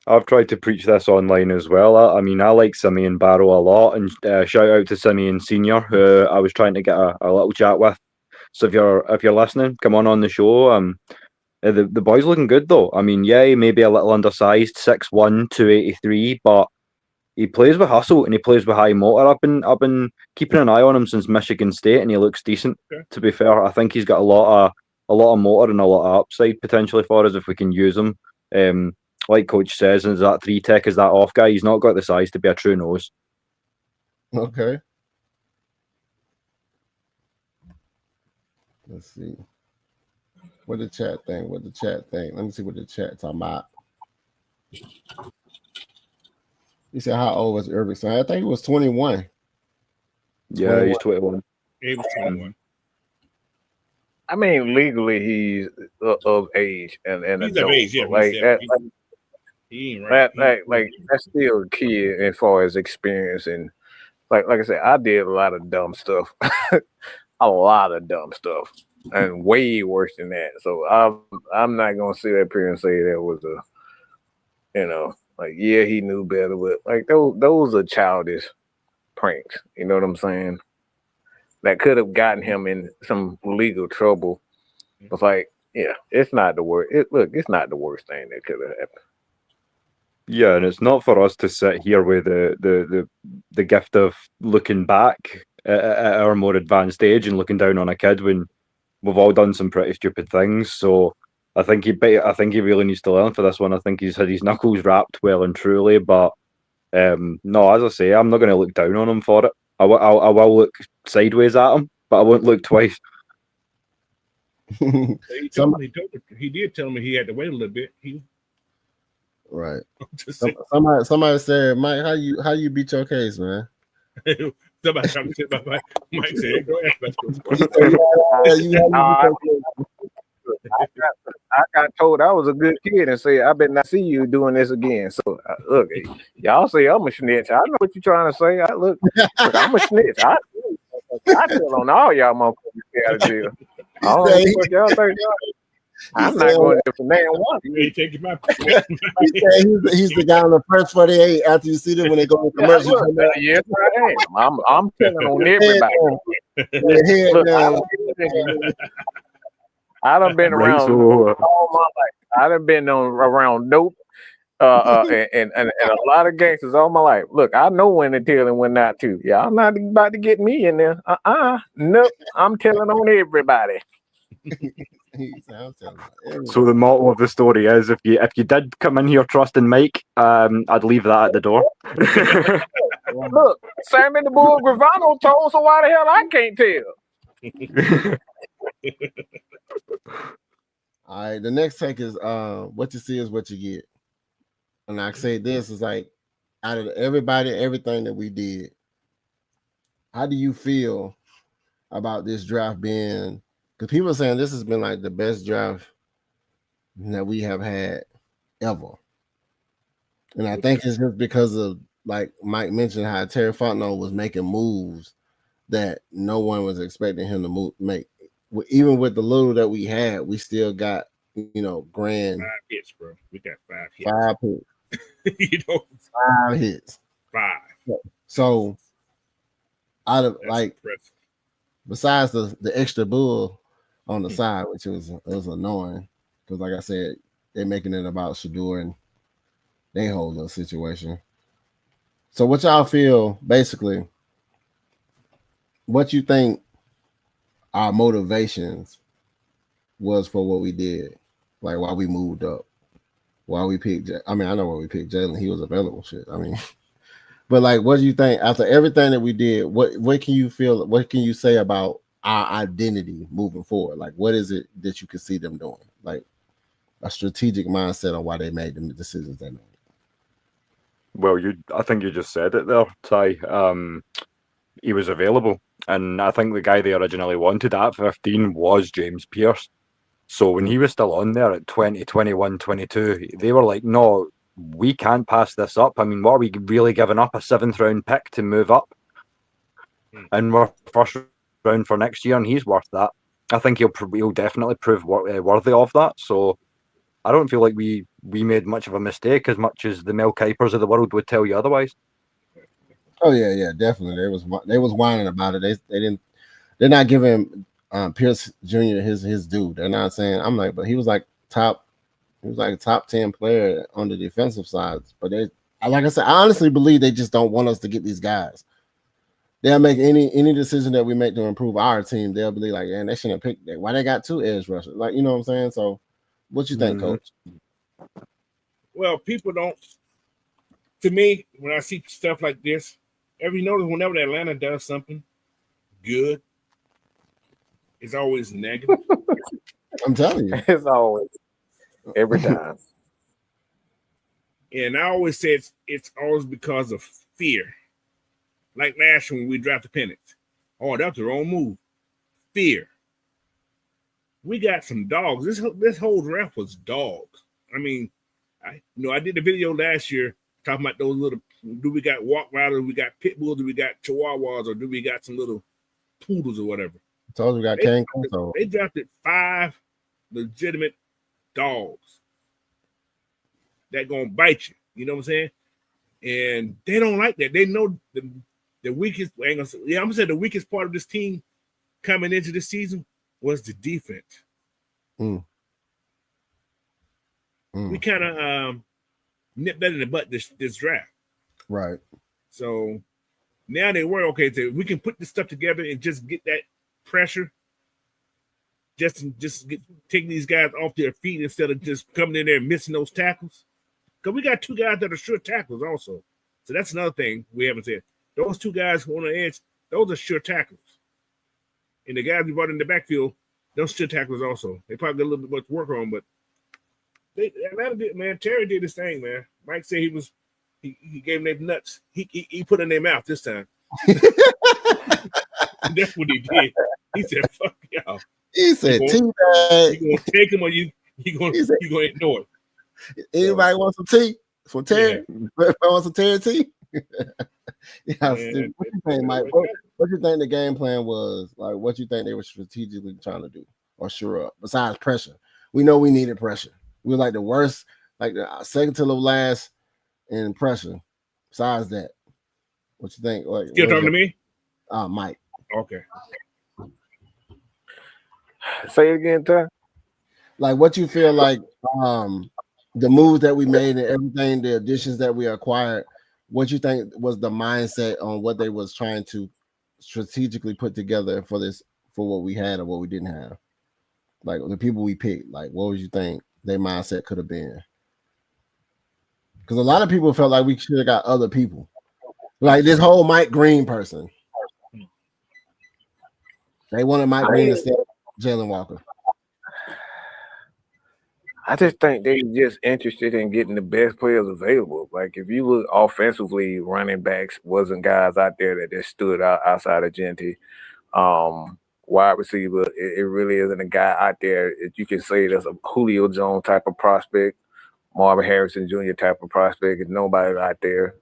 I've tried to preach this online as well. I mean, I like Simeon Barrow a lot, and shout out to Simeon Senior, who I was trying to get a little chat with. So if you're listening, come on the show. The boy's looking good though. I mean, yeah, he may be a little undersized, 6'1", 283, but he plays with hustle and he plays with high motor. I've been keeping an eye on him since Michigan State, and he looks decent. Okay. To be fair, I think he's got a lot of motor and a lot of upside potentially for us if we can use him. Like Coach says, is that 3-tech, is that off guy? He's not got the size to be a true nose. Okay. Let's see. What the chat thing? Let me see what the chat's talking about. You said how old was Irving? So I think he was 21. Yeah, 21. He's 21. He was 21. I mean, legally he's of age and he's adult. Of age, yeah. Like that, he ain't right. That's still a kid as far as experience, and like I said, I did a lot of dumb stuff, and way worse than that. So I'm not gonna sit up here and say that was yeah, he knew better, but like those are childish pranks. You know what I'm saying? That could have gotten him in some legal trouble. It's like, yeah, it's not the worst. It's not the worst thing that could have happened. Yeah, and it's not for us to sit here with the gift of looking back at our more advanced age and looking down on a kid when we've all done some pretty stupid things. So I think he really needs to learn for this one. I think he's had his knuckles wrapped well and truly. But no, as I say, I'm not going to look down on him for it. I will look sideways at him, but I won't look twice. He did tell me he had to wait a little bit. Right. Somebody said, Mike, how you beat your case, man? Somebody trying to say about Mike said, go ahead. I got told I was a good kid and said, I better not see you doing this again. So, look, y'all say I'm a snitch. I know what you're trying to say. Look, I'm a snitch. I tell on all y'all motherfuckers out of jail. I don't know what y'all think. I'm not going there for man one. You ain't taking my he's the guy on the first 48 after you see them when they go to commercial. Yes, I am. I'm telling on everybody. I done been around all my life. I done been around dope and a lot of gangsters all my life. Look, I know when to tell and when not to. Y'all not about to get me in there. Nope. I'm telling on everybody. So the motto of the story is: if you did come in here trusting Mike, I'd leave that at the door. Look, Sammy the Bull Gravano told, so why the hell I can't tell? All right, the next take is what you see is what you get. And I say this is like, out of everything that we did, how do you feel about this draft being, because people are saying this has been like the best draft that we have had ever. And I think it's just because of, like Mike mentioned, how Terry Fontenot was making moves that no one was expecting him to make. Even with the little that we had, we still got, grand 5 hits, bro. We got 5 hits. 5 hits. 5 hits. 5. So out of that's impressive. Besides the extra bull on the side, which was annoying, because like I said, they're making it about Shador and they hold the situation. So what y'all feel, basically, what you think our motivations was for what we did, like why we moved up, why we picked. I mean, I know why we picked Jalen. He was available. Shit. I mean, but like, what do you think after everything that we did? What can you feel? What can you say about our identity moving forward? Like, what is it that you can see them doing? Like a strategic mindset on why they made the decisions they made. Well, I think you just said it there, Ty. He was available, and I think the guy they originally wanted at 15 was James Pierce. So when he was still on there at 20, 21, 22, they were like, no, we can't pass this up. I mean, what are we really giving up? A 7th round pick to move up? And we're first round for next year, and he's worth that. I think he'll definitely prove worthy of that. So I don't feel like we made much of a mistake, as much as the Mel Kipers of the world would tell you otherwise. Oh yeah, definitely. They was whining about it. They're not giving Pierce Jr. his due. They're not saying. I'm like, but he was like a top 10 player on the defensive side. But like I said, I honestly believe they just don't want us to get these guys. They'll make any decision that we make to improve our team. They'll be like, man, they shouldn't have picked that. Why they got 2 edge rushers? Like, you know what I'm saying? So, what you think, Coach? Well, people don't. To me, when I see stuff like this, notice whenever Atlanta does something good, it's always negative. I'm telling you, It's always every time. And I always say it's always because of fear. Like last year when we drafted Penix. Oh, that's the wrong move. Fear. We got some dogs. This whole draft was dogs. I mean, I did the video last year talking about those little. Do we got walk riders? We got pit bulls? Do we got chihuahuas? Or do we got some little poodles or whatever? I told you we got King Kunto. They drafted 5 legitimate dogs that gonna bite you. You know what I'm saying? And they don't like that. They know the weakest. I'm gonna say the weakest part of this team coming into this season was the defense. We kind of nipped that in the butt this draft. Right. So now they were okay. So we can put this stuff together and just get that pressure. Just taking these guys off their feet instead of just coming in there and missing those tackles. Because we got 2 guys that are sure tackles also. So that's another thing we haven't said. Those 2 guys on the edge, those are sure tackles. And the guys we brought in the backfield, those sure tackles also. They probably got a little bit much work on, but Atlanta did, man. Terry did his thing, man. Mike said he gave them nuts. He put in their mouth this time. That's what he did. He said, "Fuck y'all." He said, "Tea bag." You gonna take him or you gonna ignore it? Anybody want some tea from Terry? Yeah. Want some Terry tea? What you think, Mike? What you think the game plan was? Like, what you think they were strategically trying to do or sure up? Besides pressure, we know we needed pressure. We were like the worst, like the second to the last in pressure. Besides that, what you think? Like, still talking to me? Mike. Okay. Say it again, Ty. Like, what you feel like the moves that we made and everything, the additions that we acquired, what you think was the mindset on what they was trying to strategically put together for what we had or what we didn't have? Like the people we picked, like what would you think their mindset could have been? Because a lot of people felt like we should have got other people. Like this whole Mike Green person. They wanted Mike Green instead of Jalen Walker. I just think they're just interested in getting the best players available. Like if you look offensively, running backs wasn't guys out there that just stood out outside of Genty. Wide receiver, it really isn't a guy out there that you can say that's a Julio Jones type of prospect, Marvin Harrison Jr. type of prospect. There's nobody out there.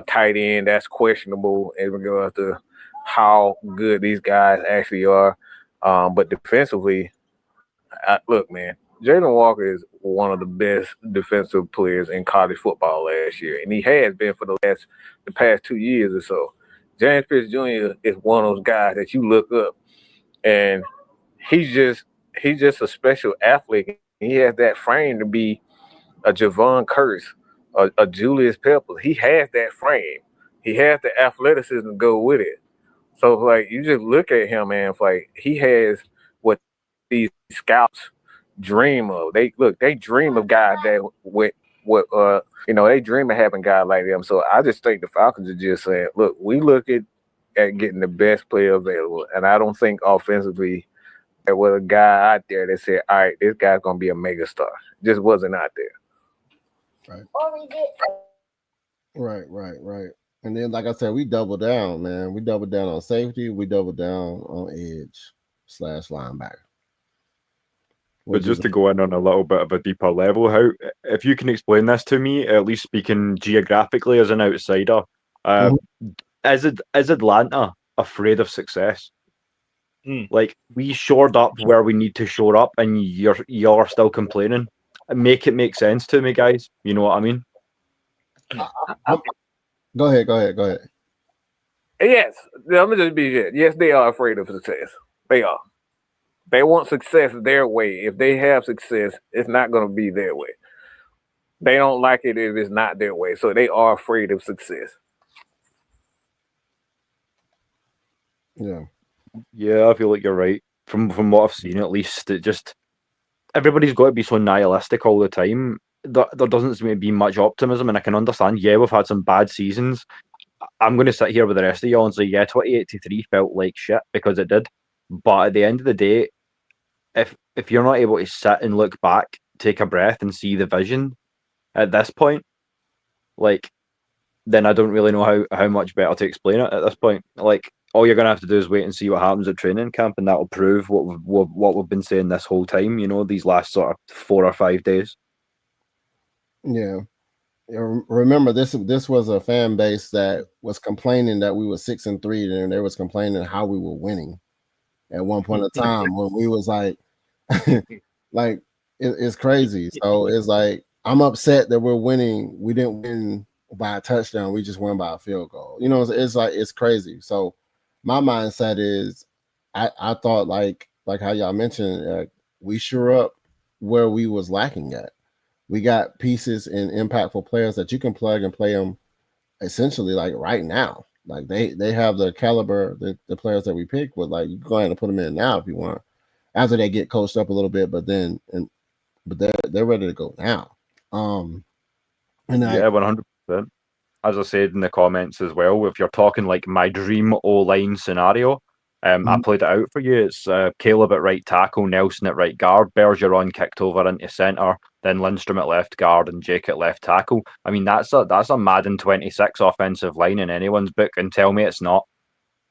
Tight end, that's questionable in regards to how good these guys actually are. But defensively, look, man, Jalen Walker is one of the best defensive players in college football last year, and he has been for the past 2 years or so. James Pierce Jr. is one of those guys that you look up, and he's just a special athlete. He has that frame to be a Javon Curse, a Julius Peppers. He has that frame. He has the athleticism to go with it. So, like, you just look at him, man. It's like he has what these scouts dream of. They dream of guys that what they dream of having guys like them. So I just think the Falcons are just saying, look, we look at getting the best player available, and I don't think offensively there was a guy out there that said, all right, this guy's gonna be a mega star. Just wasn't out there. Right. And then, like I said, we doubled down, man. We doubled down on safety. We doubled down on edge/linebacker. But just to go in on a little bit of a deeper level, how, if you can explain this to me, at least speaking geographically as an outsider, is Atlanta afraid of success? Like, we shored up where we need to shore up, and you're still complaining. Make it make sense to me, guys. You know what I mean? Go ahead. Yes, let me just be here. Yes, they are afraid of success. They are. They want success their way. If they have success, it's not going to be their way. They don't like it if it's not their way. So they are afraid of success. Yeah, I feel like you're right. From what I've seen, at least, it just everybody's got to be so nihilistic all the time. There doesn't seem to be much optimism, and I can understand. Yeah, we've had some bad seasons. I'm going to sit here with the rest of y'all and say, yeah, 2083 felt like shit because it did. But at the end of the day, if you're not able to sit and look back, take a breath, and see the vision at this point, like, then I don't really know how much better to explain it at this point. Like, all you're gonna have to do is wait and see what happens at training camp, and that'll prove what we've been saying this whole time. These last sort of 4 or 5 days. Yeah. Remember, this was a fan base that was complaining that we were 6-3, and they was complaining how we were winning at one point in time when we was like, it's crazy. So it's like, I'm upset that we're winning. We didn't win by a touchdown. We just won by a field goal. It's like, it's crazy. So my mindset is, I thought like how y'all mentioned, we sure up where we was lacking at. We got pieces and impactful players that you can plug and play them essentially like right now. Like they have the caliber, the players that we pick with. Like, you go ahead and put them in now if you want, after they get coached up a little bit. But they're ready to go now. And yeah, 100%. As I said in the comments as well, if you're talking like my dream O-line scenario, I played it out for you. It's Caleb at right tackle, Nelson at right guard, Bergeron kicked over into centre, then Lindstrom at left guard, and Jake at left tackle. I mean, that's a Madden 26 offensive line in anyone's book, and tell me it's not.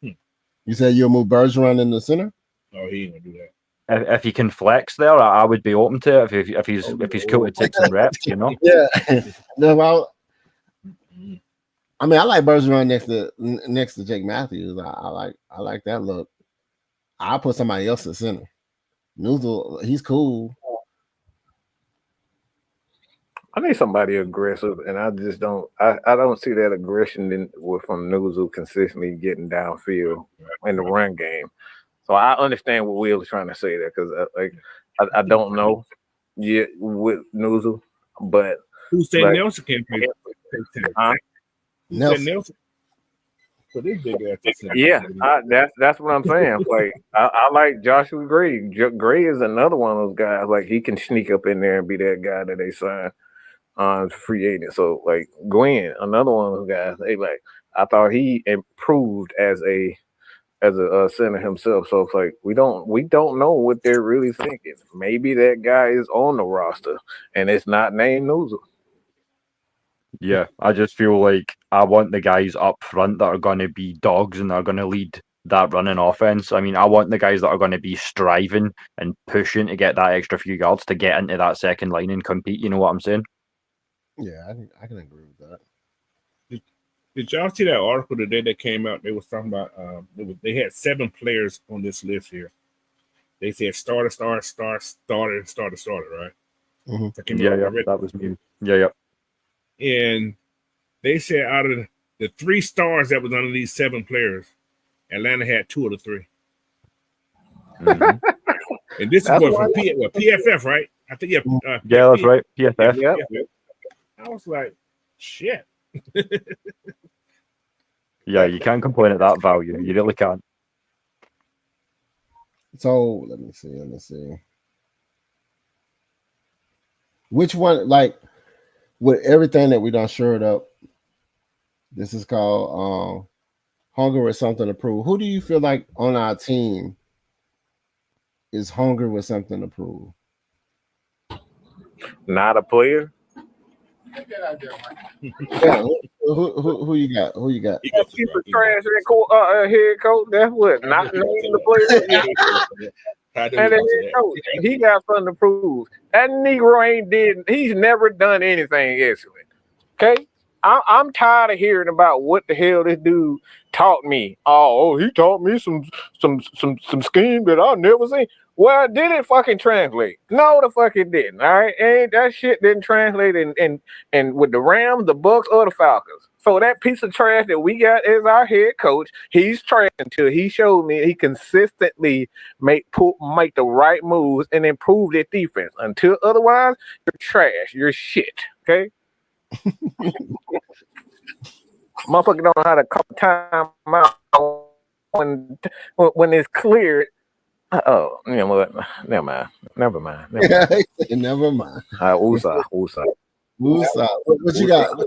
You said you'll move Bergeron in the center? Oh, he ain't gonna do that. If he can flex there, I would be open to it. If he's cool to take some reps, Yeah. No, well, I mean, I like Bergeron next to Jake Matthews. I like that look. I'll put somebody else at center. Noozle, he's cool. I need somebody aggressive, and I just don't. I don't see that aggression from Noozle consistently getting downfield in the run game. So I understand what Will is trying to say there, because I don't know yet with Noozle, but who said Nelson can't play? Nelson. So this big ass. Yeah, that's what I'm saying. Like, I like Joshua Gray. Gray is another one of those guys. Like, he can sneak up in there and be that guy that they sign on free agent. So, like, Gwen, another one of those guys. I thought he improved as a center himself. So it's like we don't know what they're really thinking. Maybe that guy is on the roster and it's not named Noozle. Yeah, I just feel like I want the guys up front that are going to be dogs and are going to lead that running offense. I mean, I want the guys that are going to be striving and pushing to get that extra few yards to get into that second line and compete. You know what I'm saying? Yeah, I can agree with that. Did y'all see that article today that came out? They was talking about they had 7 players on this list here. They said starter, right? Mm-hmm. Yeah, that was me. Yeah. And they said out of the 3 stars that was under these 7 players, Atlanta had 2 of the 3. Mm-hmm. And this is what from PFF, right? I think yeah, that's right. PFF. Yeah. I was like, shit. Yeah, you can't complain at that value. You really can't. So let me see. Which one? Like, with everything that we done shored up, this is called hunger with something to prove. Who do you feel like on our team is hungry with something to prove? Not a player. Yeah, who you got? Who you got? He got Keep a trash head coach. That's what. Not naming the player. And the head coach, he got something to prove. That Negro he's never done anything excellent. Okay? I'm tired of hearing about what the hell this dude taught me. Oh, he taught me some scheme that I've never seen. Well, did it fucking translate? No, the fuck it didn't. All right, and that shit didn't translate in with the Rams, the Bucks, or the Falcons. So that piece of trash that we got as our head coach, he's trash until he showed me he consistently make the right moves and improve their defense. Until otherwise, you're trash. You're shit. Okay. Motherfucker don't know how to call time out when it's cleared. Oh, you know what? Never mind. Never mind. Woosah. What you got?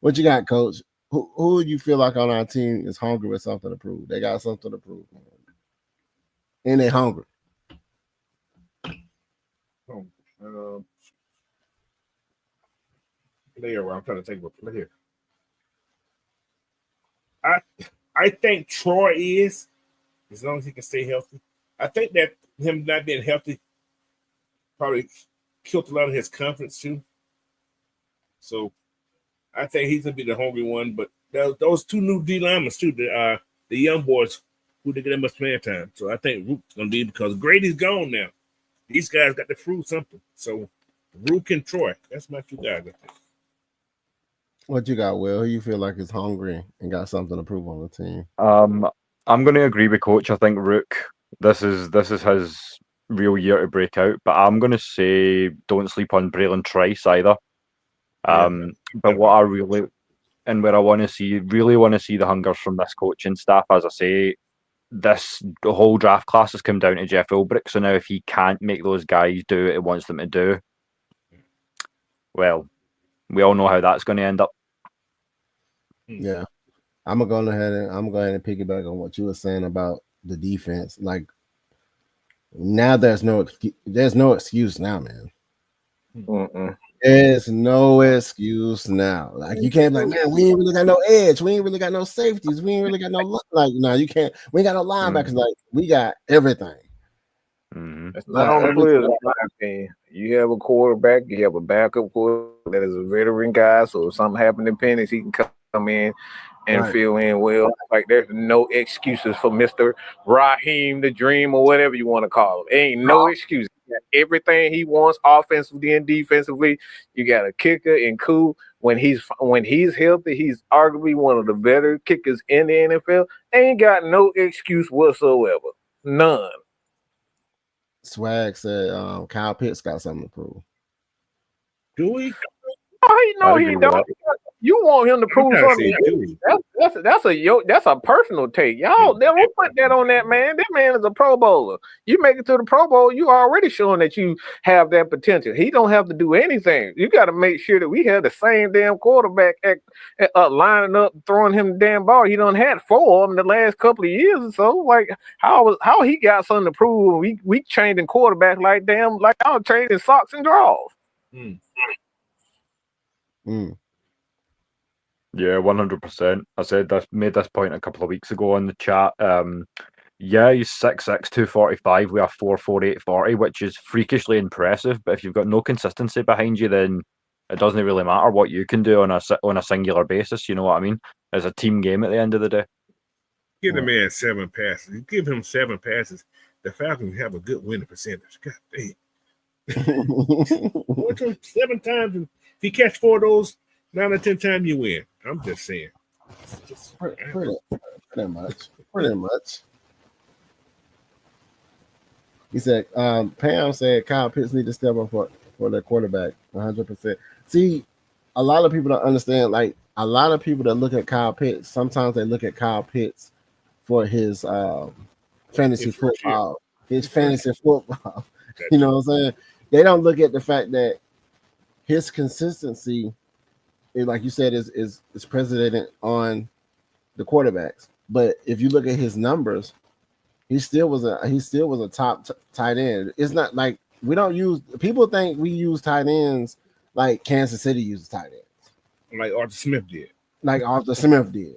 What you got, Coach? Who do you feel like on our team is hungry with something to prove? They got something to prove, and they hungry. Player, I'm trying to think of a player. I think Troy is, as long as he can stay healthy. I think that him not being healthy probably killed a lot of his confidence too. So I think he's gonna be the hungry one. But those two new D linemen too, the young boys who didn't get that much playing time. So I think Rook's gonna be, because Grady's gone now. These guys got to prove something. So Rook and Troy, that's my two guys. I think. What you got, Will? Who you feel like is hungry and got something to prove on the team? I'm going to agree with Coach. I think Rook, this is his real year to break out. But I'm going to say don't sleep on Braylon Trice either. But what I really and where I want to see the hungers from this coaching staff, as I say, the whole draft class has come down to Jeff Ulbrich. So now if he can't make those guys do what he wants them to do, well, we all know how that's going to end up. Yeah, I'm gonna go ahead and piggyback on what you were saying about the defense. Like now, there's no excuse now, man. There's no excuse now. Like you can't be like, man, we ain't really got no edge, we ain't really got no safeties, we ain't really got no you can't. We ain't got no linebackers. Like we got everything. It's not on the players, in my opinion. You have a quarterback, you have a backup quarterback that is a veteran guy, so if something happened in Penix, he can come in and fill in well. Like there's no excuses for Mr. Raheem the Dream or whatever you want to call him. Ain't no excuse. He got everything he wants offensively and defensively. You got a kicker in Koo. When he's healthy, he's arguably one of the better kickers in the NFL. Ain't got no excuse whatsoever. None. Swag said Kyle Pitts got something to prove. Do we? No, he don't. You want him to prove something? That's a personal take. Y'all don't put that on that man. That man is a Pro Bowler. You make it to the Pro Bowl, you already showing that you have that potential. He don't have to do anything. You got to make sure that we have the same damn quarterback lining up, throwing him the damn ball. He done had 4 of them the last couple of years or so. Like how he got something to prove? We changing quarterback like I was trading socks and drawers. Yeah, 100%. I said that, made this point a couple of weeks ago on the chat. Yeah, he's 6'6", 245 with a 4.48 40, which is freakishly impressive. But if you've got no consistency behind you, then it doesn't really matter what you can do on a singular basis. You know what I mean? It's a team game at the end of the day. Give the man 7 passes. You give him 7 passes, the Falcons have a good winning percentage. God damn. 7 times, and if you catch 4 of those, 9 or 10 times you win. I'm just saying. Pretty much. He said, Pam said Kyle Pitts need to step up for their quarterback 100%. See, a lot of people don't understand. Like a lot of people that look at Kyle Pitts, sometimes they look at Kyle Pitts for his fantasy football. His fantasy football. You know what I'm saying? They don't look at the fact that his consistency, like you said, is predicated on the quarterbacks. But if you look at his numbers, he still was a top tight end. It's not like we don't use. People think we use tight ends like Kansas City uses tight ends, like Arthur Smith did. like Arthur Smith did.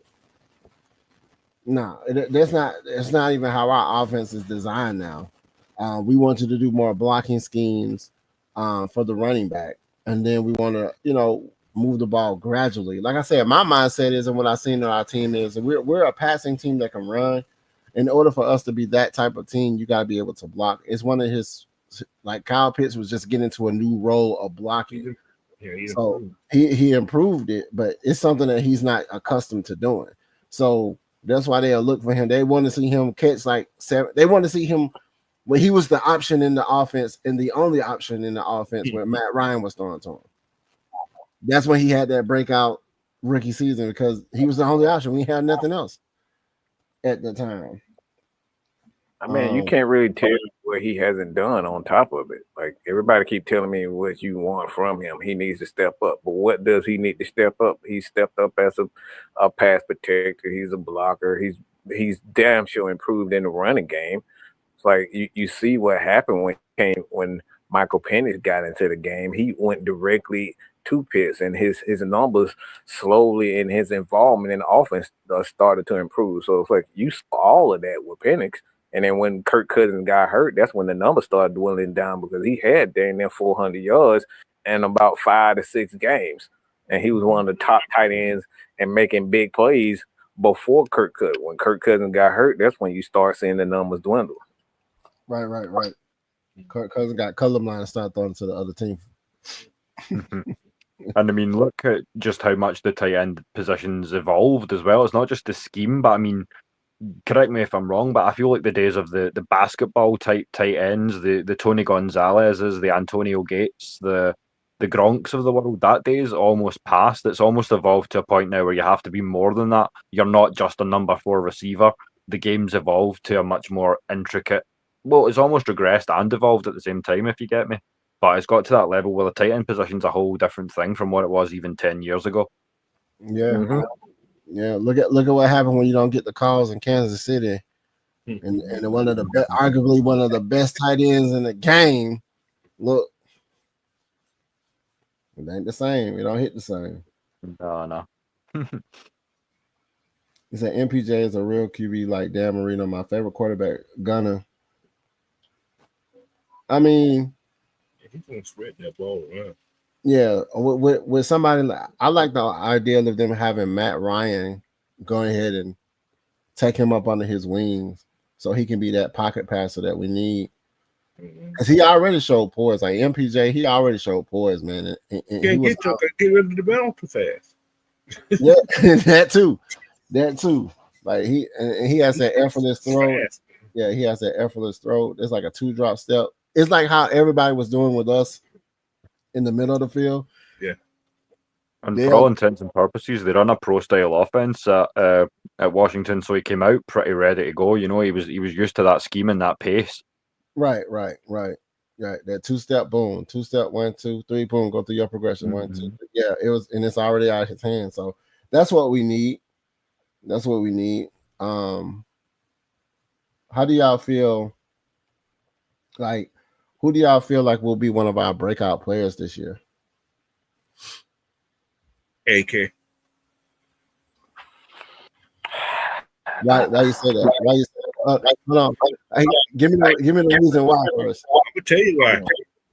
No, that's not. It's not even how our offense is designed now. We want you to do more blocking schemes for the running back, and then we want to, move the ball gradually. Like I said, my mindset is, and what I've seen in our team is, we're a passing team that can run. In order for us to be that type of team, you got to be able to block. It's one of his, like Kyle Pitts was just getting into a new role of blocking. So he improved it, but it's something that he's not accustomed to doing. So that's why they'll look for him. They want to see him catch like 7. They want to see him when he was the option in the offense and the only option in the offense when Matt Ryan was throwing to him. That's when he had that breakout rookie season because he was the only option. We had nothing else at the time. I mean, you can't really tell what he hasn't done on top of it. Like, everybody keep telling me what you want from him. He needs to step up. But what does he need to step up? He stepped up as a pass protector. He's a blocker. He's damn sure improved in the running game. It's like you see what happened when Michael Penix got into the game. He went directly to Pitts, and his numbers slowly and his involvement in the offense started to improve. So it's like you saw all of that with Penix. And then when Kirk Cousins got hurt, that's when the numbers started dwindling down because he had dang near 400 yards in about 5 to 6 games. And he was one of the top tight ends and making big plays before Kirk Cousins. When Kirk Cousins got hurt, that's when you start seeing the numbers dwindle. Right. Kirk Cousins got colorblind and started throwing to the other team. And I mean, look at just how much the tight end positions evolved as well. It's not just the scheme, but I mean, correct me if I'm wrong, but I feel like the days of the basketball type tight ends, the Tony Gonzalez's, the Antonio Gates, the Gronks of the world, that day is almost past. It's almost evolved to a point now where you have to be more than that. You're not just a number 4 receiver. The game's evolved to a much more intricate, well, it's almost regressed and evolved at the same time, if you get me. But it's got to that level where the tight end position's a whole different thing from what it was even 10 years ago. Yeah. Mm-hmm. Yeah, look at what happened when you don't get the calls in Kansas City, and arguably one of the best tight ends in the game. Look, it ain't the same. It don't hit the same. No. He said MPJ is a real QB like Dan Marino, my favorite quarterback, Gunner. I mean, he's gonna spread that ball around. Yeah, with somebody, I like the idea of them having Matt Ryan go ahead and take him up under his wings so he can be that pocket passer that we need. Because he already showed poise. Like MPJ, he already showed poise, man. And get rid of the ball too fast. Yeah, that too. Like he has that effortless throw. Yeah, he has that effortless throw. It's like a 2-drop step. It's like how everybody was doing with us in the middle of the field. Yeah. And for all intents and purposes, they run a pro-style offense at Washington, so he came out pretty ready to go. He was used to that scheme and that pace. Right. That 2-step, boom, 2-step, 1, 2, 3, boom, go through your progression, 1, 2. Yeah, it was, and it's already out of his hand. So that's what we need. How do y'all feel? Like, who do y'all feel like will be one of our breakout players this year? AK. Why you say that? Why you say that? Hold on. Give me the reason why first. I'm gonna tell you why.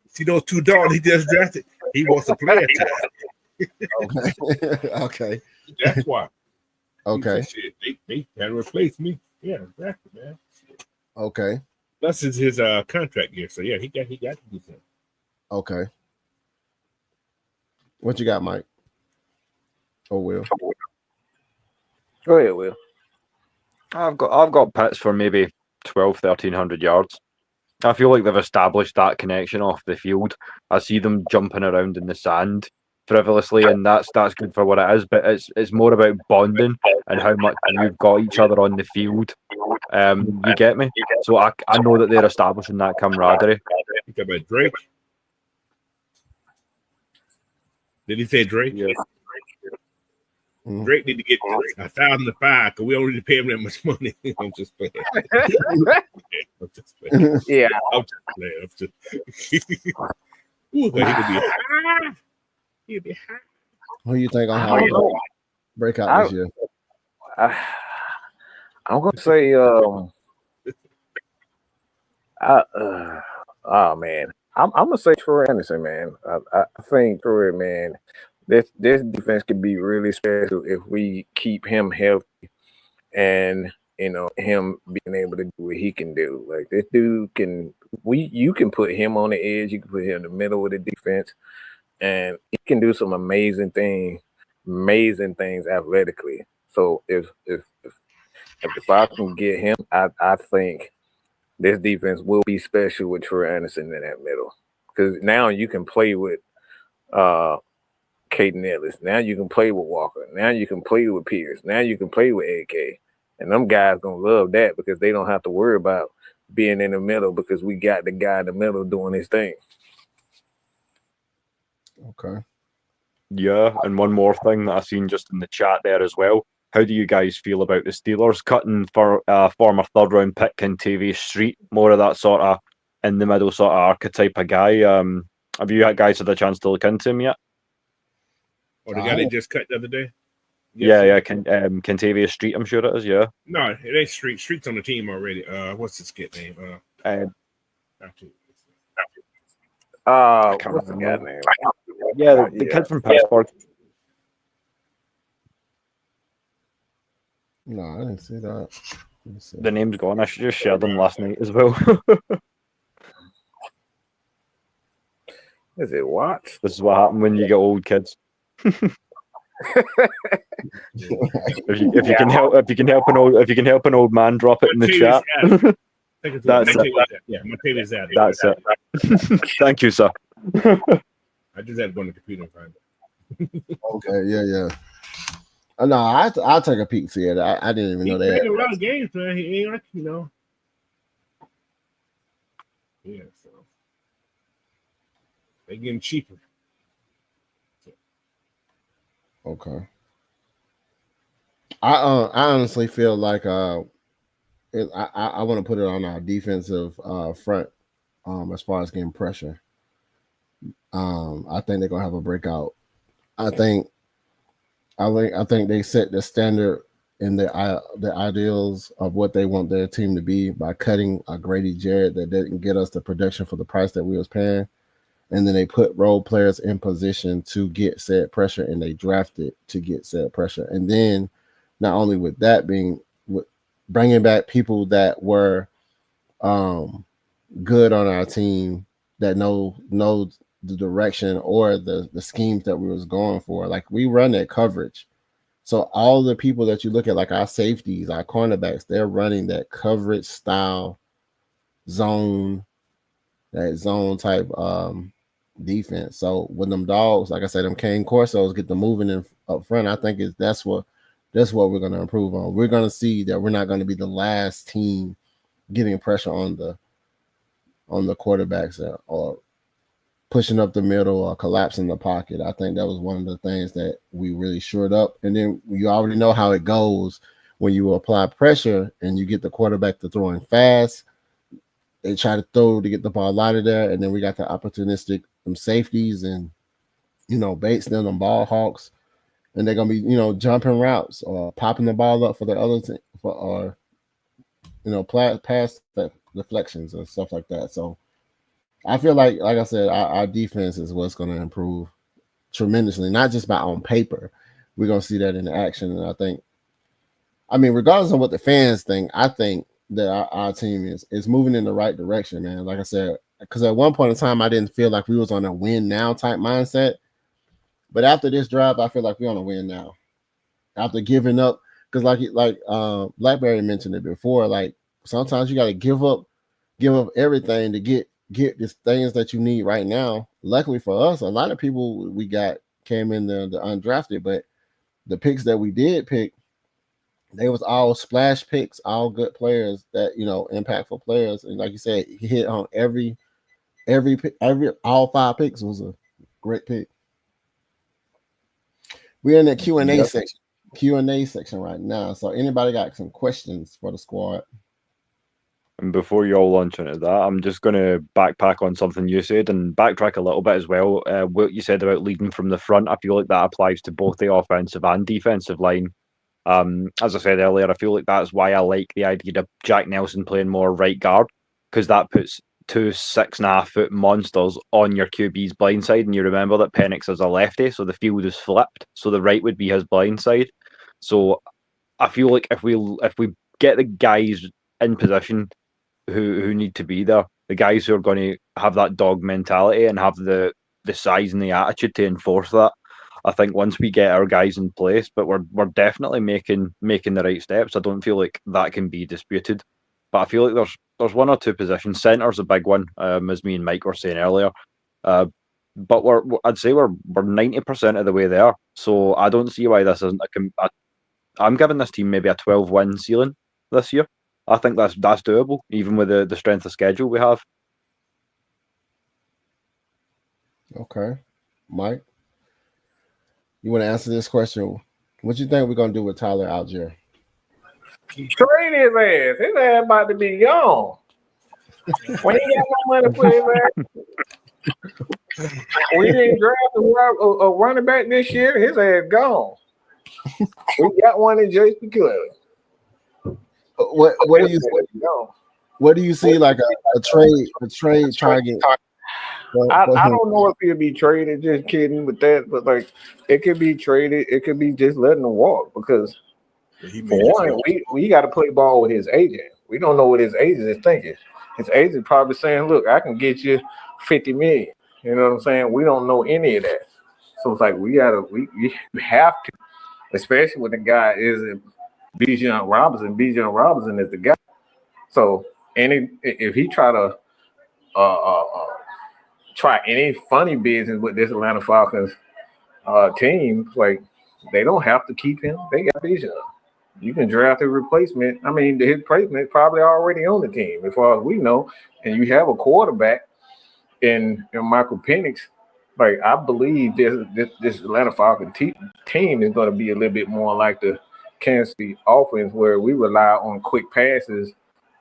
See those 2 dogs he just drafted? He wants to play at time. Okay. That's why. Okay. Shit, they can't replace me. Yeah, exactly, man. Okay. That's his contract year. So yeah, he got to do something. Okay. What you got, Mike? Or Will? Go ahead, Will. I've got Pitts for maybe 1,300 yards. I feel like they've established that connection off the field. I see them jumping around in the sand frivolously, and that's good for what it is. But it's more about bonding and how much you've got each other on the field. You get me? So I know that they're establishing that camaraderie. You talk about Drake. Did he say Drake? Yeah. Drake need to get 1,005 because we don't really pay him that much money. I'm just playing. Yeah. I'm just playing. Ooh, but he could be high. He'd be high. Who you think on I how don't know. breakout this year? I'm gonna say oh man. I'm gonna say Troy Anderson, man. I think Troy, man, this defense could be really special if we keep him healthy and him being able to do what he can do. Like this dude you can put him on the edge, you can put him in the middle of the defense, and he can do some amazing things athletically. So if I can get him, I think this defense will be special with Troy Anderson in that middle. Because now you can play with Caden Ellis. Now you can play with Walker. Now you can play with Pierce. Now you can play with AK. And them guys gonna love that because they don't have to worry about being in the middle because we got the guy in the middle doing his thing. Okay. Yeah, and one more thing that I seen just in the chat there as well. How do you guys feel about the Steelers cutting for former third-round pick Kentavious Street? More of that sort of in the middle sort of archetype of guy. Have you guys had a chance to look into him yet? Or the guy they just cut the other day? Yeah. Kentavious Street, I'm sure it is. Yeah. No, it ain't Street. Street's on the team already. What's his kid name? I can't what's the guy name? Yeah, the kid from Pittsburgh. No, I didn't see that. The name's gone. I should just share them last night as well. Is it what? This is what happened when you get old kids. if you can help an old man, drop it in the chat. That's it. Yeah, my TV's out. That's it. Thank you, sir. I just had to go on the computer and find it. Okay, yeah. No, I'll take a peek see it. I didn't even know that. He's playing a lot of games, man. He ain't like, Yeah, so they're getting cheaper. Okay. I honestly feel like I want to put it on our defensive front as far as getting pressure. I think they're gonna have a breakout. I think they set the standard and the ideals of what they want their team to be by cutting a Grady Jarrett that didn't get us the production for the price that we was paying. And then they put role players in position to get said pressure, and they drafted to get said pressure. And then not only with that bringing back people that were good on our team that know the direction or the schemes that we was going for. Like we run that coverage. So all the people that you look at, like our safeties, our cornerbacks, they're running that coverage style zone type defense. So when them dogs, like I said, them Cane Corsos get them moving in up front, I think that's what we're going to improve on. We're going to see that we're not going to be the last team getting pressure on the quarterbacks or pushing up the middle or collapsing the pocket. I think that was one of the things that we really shored up. And then you already know how it goes when you apply pressure and you get the quarterback to throwing fast. They try to throw to get the ball out of there, and then we got the opportunistic safeties and Bates, them ball hawks, and they're gonna be jumping routes or popping the ball up for the other team or pass deflections and stuff like that. So I feel like I said, our defense is what's going to improve tremendously, not just by on paper. We're going to see that in action, and I mean, regardless of what the fans think, I think that our team is moving in the right direction, man. Like I said, because at one point in time, I didn't feel like we was on a win now type mindset, but after this drive, I feel like we're on a win now. After giving up, because like Blackberry mentioned it before, like sometimes you got to give up everything to get the things that you need right now. Luckily for us, a lot of people we got came in the undrafted, but the picks that we did pick, they was all splash picks, all good players that impactful players. And like you said, he hit on every all 5 picks was a great pick. We're in the Q&A Yep. section. Q&A section right now. So anybody got some questions for the squad? And before you all launch into that, I'm just going to backpack on something you said and backtrack a little bit as well. What you said about leading from the front, I feel like that applies to both the offensive and defensive line. As I said earlier, I feel like that's why I like the idea of Jack Nelson playing more right guard, because that puts two 6.5-foot monsters on your QB's blind side. And you remember that Penix is a lefty, so the field is flipped. So the right would be his blind side. So I feel like if we get the guys in position who need to be there, the guys who are going to have that dog mentality and have the size and the attitude to enforce that, I think once we get our guys in place, but we're definitely making the right steps. I don't feel like that can be disputed. But I feel like there's one or two positions. Center's a big one, as me and Mike were saying earlier. But I'd say we're 90% of the way there. So I don't see why this isn't I'm giving this team maybe a 12-win ceiling this year. I think that's doable, even with the strength of schedule we have. Okay. Mike, you want to answer this question? What you think we're going to do with Tyler Algier? Trade his ass. His ass about to be gone. When he got no money for his ass. We didn't draft a running back this year. His ass gone. We got one in Jason Kelly. What do you see like a trade target? I don't know if he'll be traded. Just kidding with that, but like it could be traded. It could be just letting him walk because for one, we got to play ball with his agent. We don't know what his agent is thinking. His agent probably saying, "Look, I can get you $50 million." You know what I'm saying? We don't know any of that, so it's like we have to, especially when the guy isn't Bijan Robinson. Bijan Robinson is the guy. So if he try to try any funny business with this Atlanta Falcons team, like they don't have to keep him. They got Bijan. You can draft a replacement. I mean, his replacement probably already on the team, as far as we know. And you have a quarterback in Michael Penix. Like I believe this Atlanta Falcons team is going to be a little bit more like the Kansas City offense, where we rely on quick passes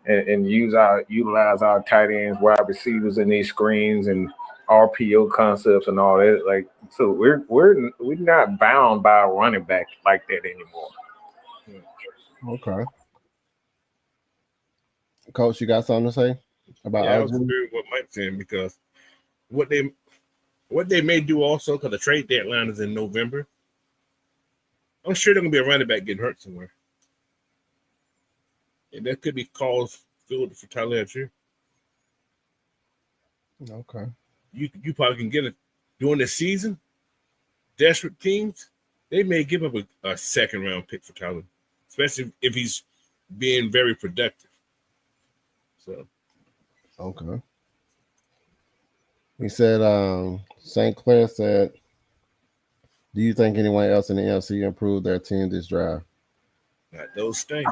and utilize our tight ends, wide receivers, and these screens and RPO concepts and all that. Like, so we're not bound by a running back like that anymore. Okay. Coach, you got something to say about I was Algier? agree with what Mike's saying, because what they may do also, because the trade deadline is in November. I'm sure there's gonna be a running back getting hurt somewhere, and that could be cause filled for Tyler Algier. Okay. You probably can get it during the season. Desperate teams, they may give up a second round pick for Tyler, especially if he's being very productive. So, Okay. He said, St. Clair said, do you think anyone else in the NFC improved their team this drive? not those things.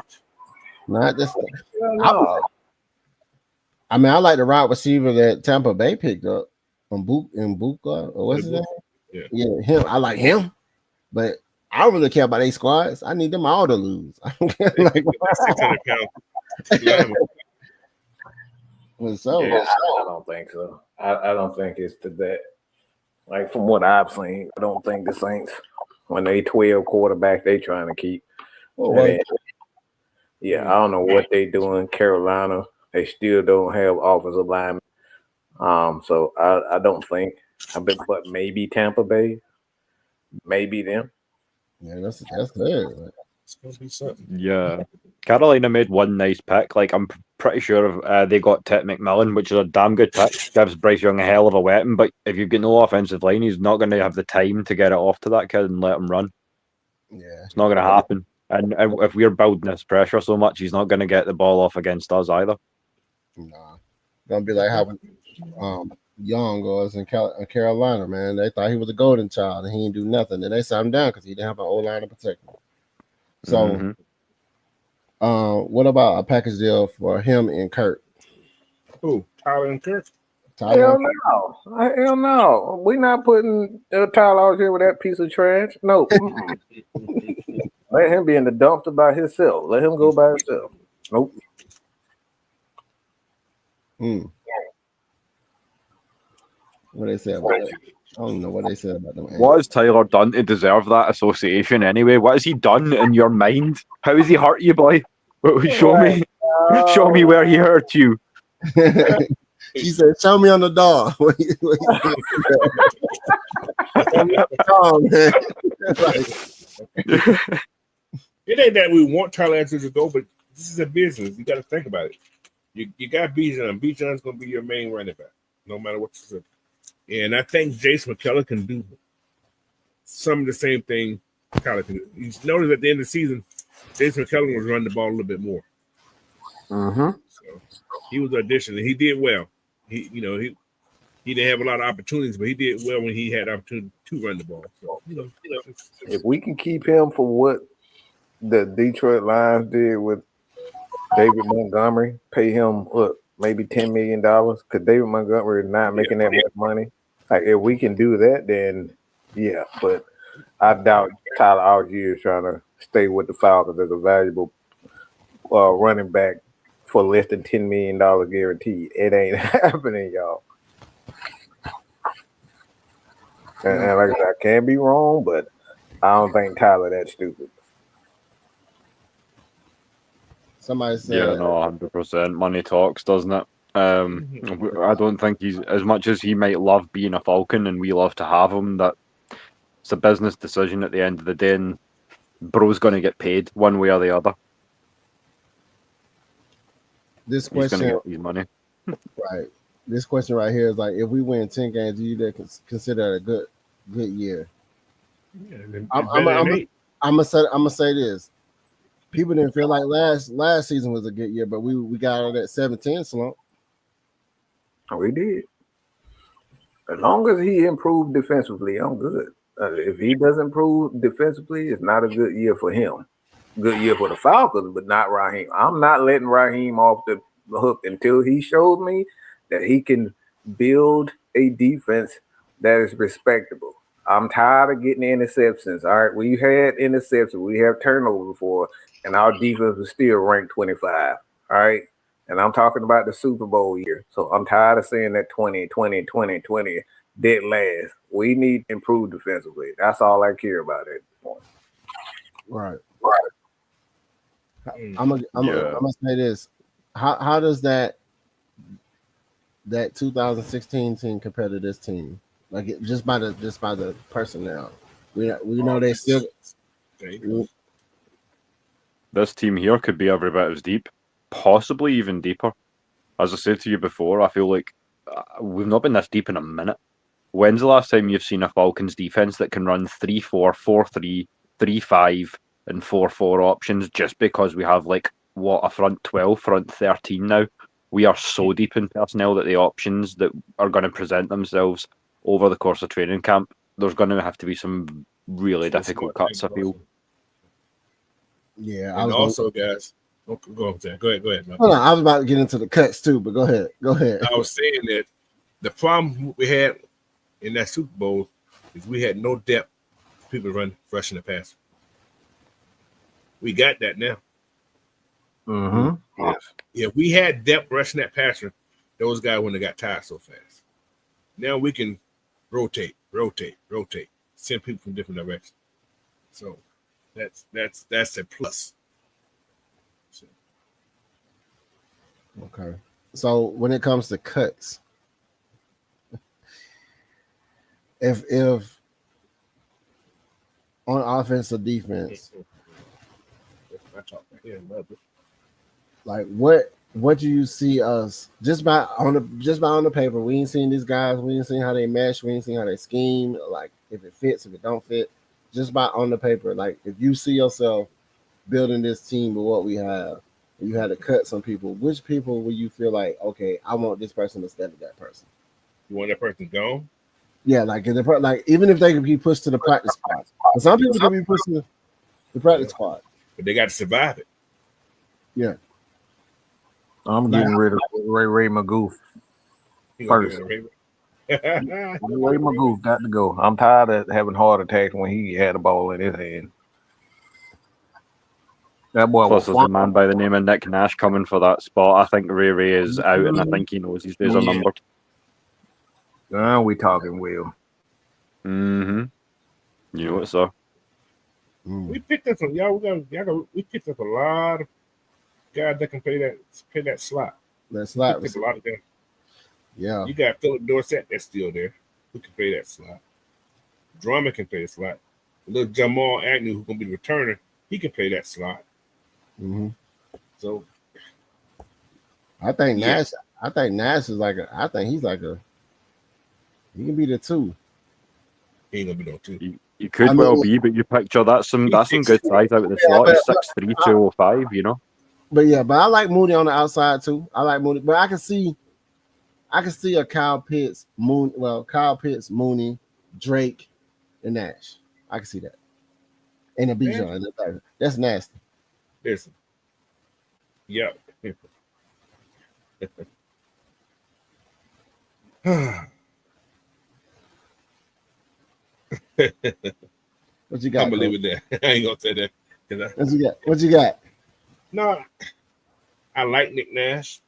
Not this. No. I mean, I like the wide receiver that Tampa Bay picked up from Buka, or what's his name? Yeah, him. I like him, but I don't really care about their squads. I need them all to lose. I don't care. Like, 600 pounds. so, Yeah, I don't think so. I don't think it's to that. Like from what I've seen, I don't think the Saints, when they 12 quarterback, they trying to keep. I don't know what they doing. Carolina, they still don't have offensive linemen. So I don't think. But maybe Tampa Bay, maybe them. yeah, that's it. It's supposed to be something. Yeah. Carolina made one nice pick. Like, I'm pretty sure they got Ted McMillan, which is a damn good pick. Gives Bryce Young a hell of a weapon, but if you've got no offensive line, he's not going to have the time to get it off to that kid and let him run. Yeah, It's not going to happen. And if we're building this pressure so much, he's not going to get the ball off against us either. nah, gonna be like how Young was in Carolina, man. They thought he was a golden child and he didn't do nothing. Then they sat him down because he didn't have an O-line to protect him. So, what about a package deal for him and Kurt? Who? Tyler and Kirk? Hell no. Hell no. We're not putting Tyler out here with that piece of trash. No. Let him be in the dumpster by himself. Let him go by himself. Nope. What they say about that? I don't know what they said about them. What has Tyler done to deserve that association anyway? What has he done in your mind? How has he hurt you, boy? Show me. Show me where he hurt you. She said, "Show me on the door." It ain't that we want Tyler Anthony to go, but this is a business. You got to think about it. You got Bijan. Bijan's going to be your main running back, no matter what you say. And I think Jason McKellar can do some of the same thing Tyler can do. You notice at the end of the season, Jason McKellar was running the ball a little bit more. So he was auditioning, and he did well. He didn't have a lot of opportunities, but he did well when he had opportunity to run the ball. So if we can keep him for what the Detroit Lions did with David Montgomery, pay him maybe $10 million because David Montgomery is not making that much money. Like if we can do that, then yeah. But I doubt Tyler Algier is trying to stay with the Falcons as a valuable running back for less than $10 million guaranteed. It ain't happening, y'all. And like I said, I can be wrong, but I don't think Tyler that stupid. Somebody said, "Yeah, no, 100%. Money talks, doesn't it?" I don't think he's, as much as he might love being a Falcon and we love to have him, that it's a business decision at the end of the day, and bro's going to get paid one way or the other. This He's question, going to get his money. right? This question right here is like, if we win 10 games, do you consider it a good year? yeah, I'm gonna say this. People didn't feel like last season was a good year, but we got out of that 7-10 slump. We did. As long as he improved defensively, I'm good. If he doesn't improve defensively, it's not a good year for him. Good year for the Falcons, but not Raheem. I'm not letting Raheem off the hook until he shows me that he can build a defense that is respectable. I'm tired of getting interceptions. All right, we had interceptions. We have turnover before, and our defense is still ranked 25. All right, and I'm talking about the Super Bowl year. So I'm tired of saying that 20 dead last. We need to improve defensively. That's all I care about at this point. Right. I'm gonna say this. How does that 2016 team compare to this team? Like just by the personnel, we know they still. This team here could be every bit as deep, possibly even deeper. As I said to you before, I feel like we've not been this deep in a minute. When's the last time you've seen a Falcons defense that can run 3-4, 4-3, 3-5, and 4-4 options just because we have a front 12, front 13 now? We are so deep in personnel that the options that are going to present themselves over the course of training camp, there's going to have to be some really difficult cuts, I feel. Yeah, and also, guys, go ahead. Hold on, I was about to get into the cuts too, but go ahead. I was saying that the problem we had in that Super Bowl is we had no depth for people rushing the pass. We got that now. Yes. If we had depth rushing that passer, those guys wouldn't have got tired so fast. Now we can rotate, send people from different directions. So that's a plus. So. Okay. So when it comes to cuts, if on offense or defense, like what do you see us just by on the paper? We ain't seen these guys. We ain't seen how they mesh. We ain't seen how they scheme. Like if it fits, if it don't fit, just by on the paper. Like if you see yourself building this team with what we have, and you had to cut some people, which people will you feel like, okay, I want this person instead of that person? You want that person gone? Yeah, like even if they could be pushed to the practice squad, some people can be pushed to the practice squad, but they got to survive it. Yeah. I'm getting rid of Ray Magoof. He gonna First. give it a Ray. Ray Magoo got to go. I'm tired of having heart attacks when he had the ball in his hand. That boy Plus, was there's a man by the name of Nick Nash coming for that spot. I think Ray is out, and I think he knows his days are numbered. We talking Will. Mm-hmm. You know what, sir? We picked up some we picked up a lot of guys that can play that slot. That slot. We picked a lot of them. Yeah. You got Philip Dorsett that's still there, who can play that slot. Drummond can play the slot. Little Jamal Agnew, who's gonna be the returner, he can play that slot. Mm-hmm. So I think Nash. I think Nash is like a. I think he's like a. He can be the 2. he ain't gonna be no 2. You could be, but you picture that's some good size out of the slot. 6'3", 205, you know. But I like Mooney on the outside too. I like Mooney, but I can see a Kyle Pitts, Mooney, Drake, and Nash. I can see that. And a Bijan. That's nasty. Listen. Yeah. What you got? I'm gonna leave it there. I ain't gonna say that. What you got? No, I like Nick Nash.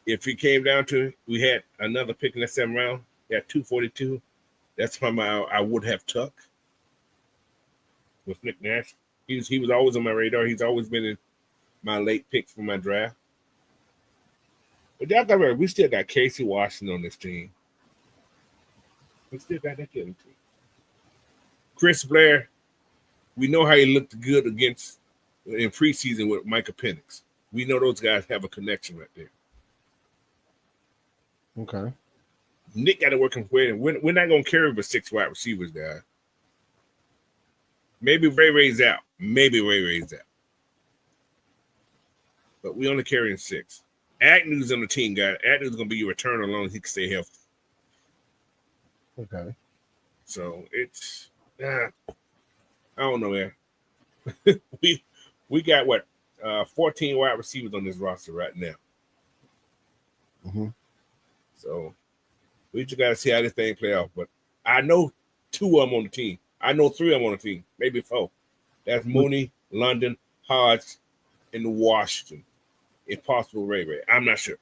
If it came down to it, we had another pick in the 7th round. We had 242. That's why I would have took with Nick Nash. He was always on my radar. He's always been in my late picks for my draft. But y'all got to remember, we still got Casey Washington on this team. We still got that kid. Chris Blair, we know how he looked good against in preseason with Micah Penix. We know those guys have a connection right there. Okay. Nick got to work his way. We're not going to carry with 6 wide receivers, guys. Maybe Ray's out. But we only carrying 6. Agnew's on the team, guys. Agnew's going to be your return as long as he can stay healthy. Okay. So it's, I don't know, man. we got 14 wide receivers on this roster right now. Mm-hmm. So we just got to see how this thing play out. But I know 2 of them on the team. I know 3 of them on the team, maybe 4. That's Mooney, London, Hodge, and Washington. If possible, Ray. I'm not sure.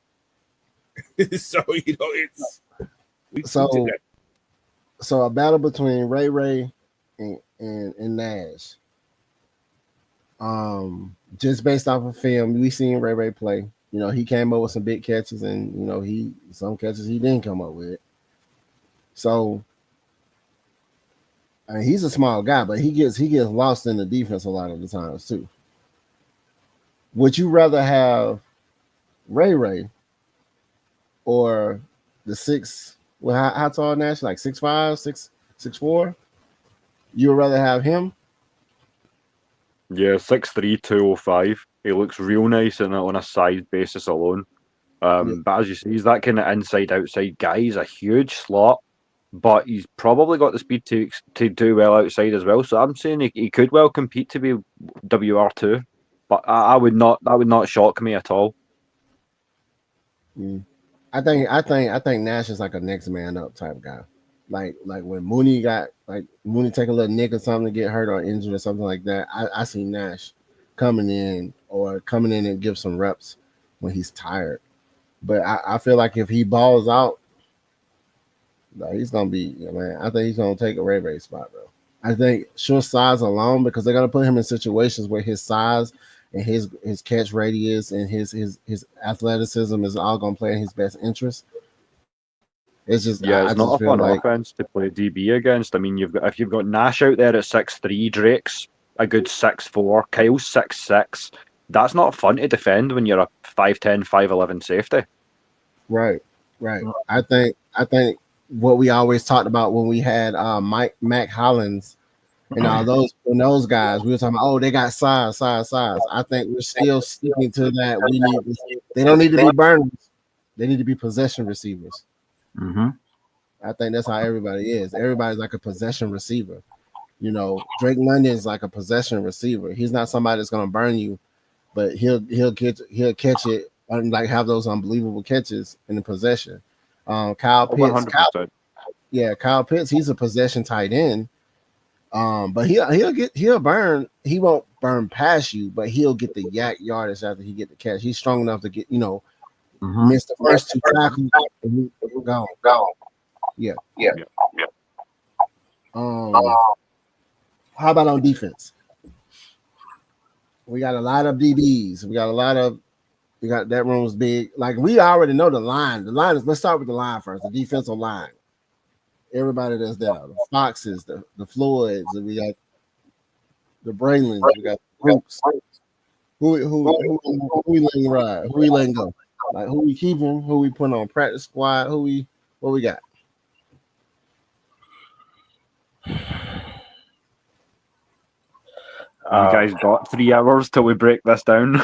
So it's so a battle between Ray and Nash. Just based off of film, we seen Ray play. You know, he came up with some big catches, and you know, some catches he didn't come up with. So I mean, he's a small guy, but he gets lost in the defense a lot of the times too. Would you rather have Ray or the 6? Well, how tall Nash? Like 6'5", 6'4"? You would rather have him? Yeah, 6'3", 205. He looks real nice on a size basis alone. But as you see, he's that kind of inside-outside guy. He's a huge slot, but he's probably got the speed to do well outside as well. So I'm saying he could well compete to be WR2. But that would not shock me at all. I think Nash is like a next man up type guy. Like when Mooney take a little nick or something to get hurt or injured or something like that. I see Nash coming in and give some reps when he's tired. But I feel like if he balls out, he's gonna be, man. I think he's gonna take a Ray spot though. I think short size alone, because they're gonna put him in situations where his size and his catch radius and his athleticism is all gonna play in his best interest. It's just it's not a fun offense to play DB against. I mean, if you've got Nash out there at 6'3", Drake's a good 6'4", Kyle's 6'6". That's not fun to defend when you're a 5'10", 5'11" safety. Right. I think what we always talked about when we had Mac Hollins and all those guys, we were talking about, oh, they got size. I think we're still sticking to that. They don't need to be burners. They need to be possession receivers. Mm-hmm. I think that's how everybody is. Everybody's like a possession receiver. You know, Drake London is like a possession receiver. He's not somebody that's going to burn you, but he'll catch it and like have those unbelievable catches in the possession. Kyle Pitts, 100%. Kyle Pitts, he's a possession tight end. But he'll burn. He won't burn past you, but he'll get the yardage after he get the catch. He's strong enough to get miss the first two tackles and he gone. Yeah. How about on defense? We got a lot of DBs. We got that room's big. Like we already know the line. The line is. Let's start with the line first. The defensive line. Everybody that's there. The Foxes, the Floyds, and we got the Braylons. We got the Brooks. Who we letting ride? Who we letting go? Like who we keeping? Who we putting on practice squad? What we got? You guys got 3 hours till we break this down.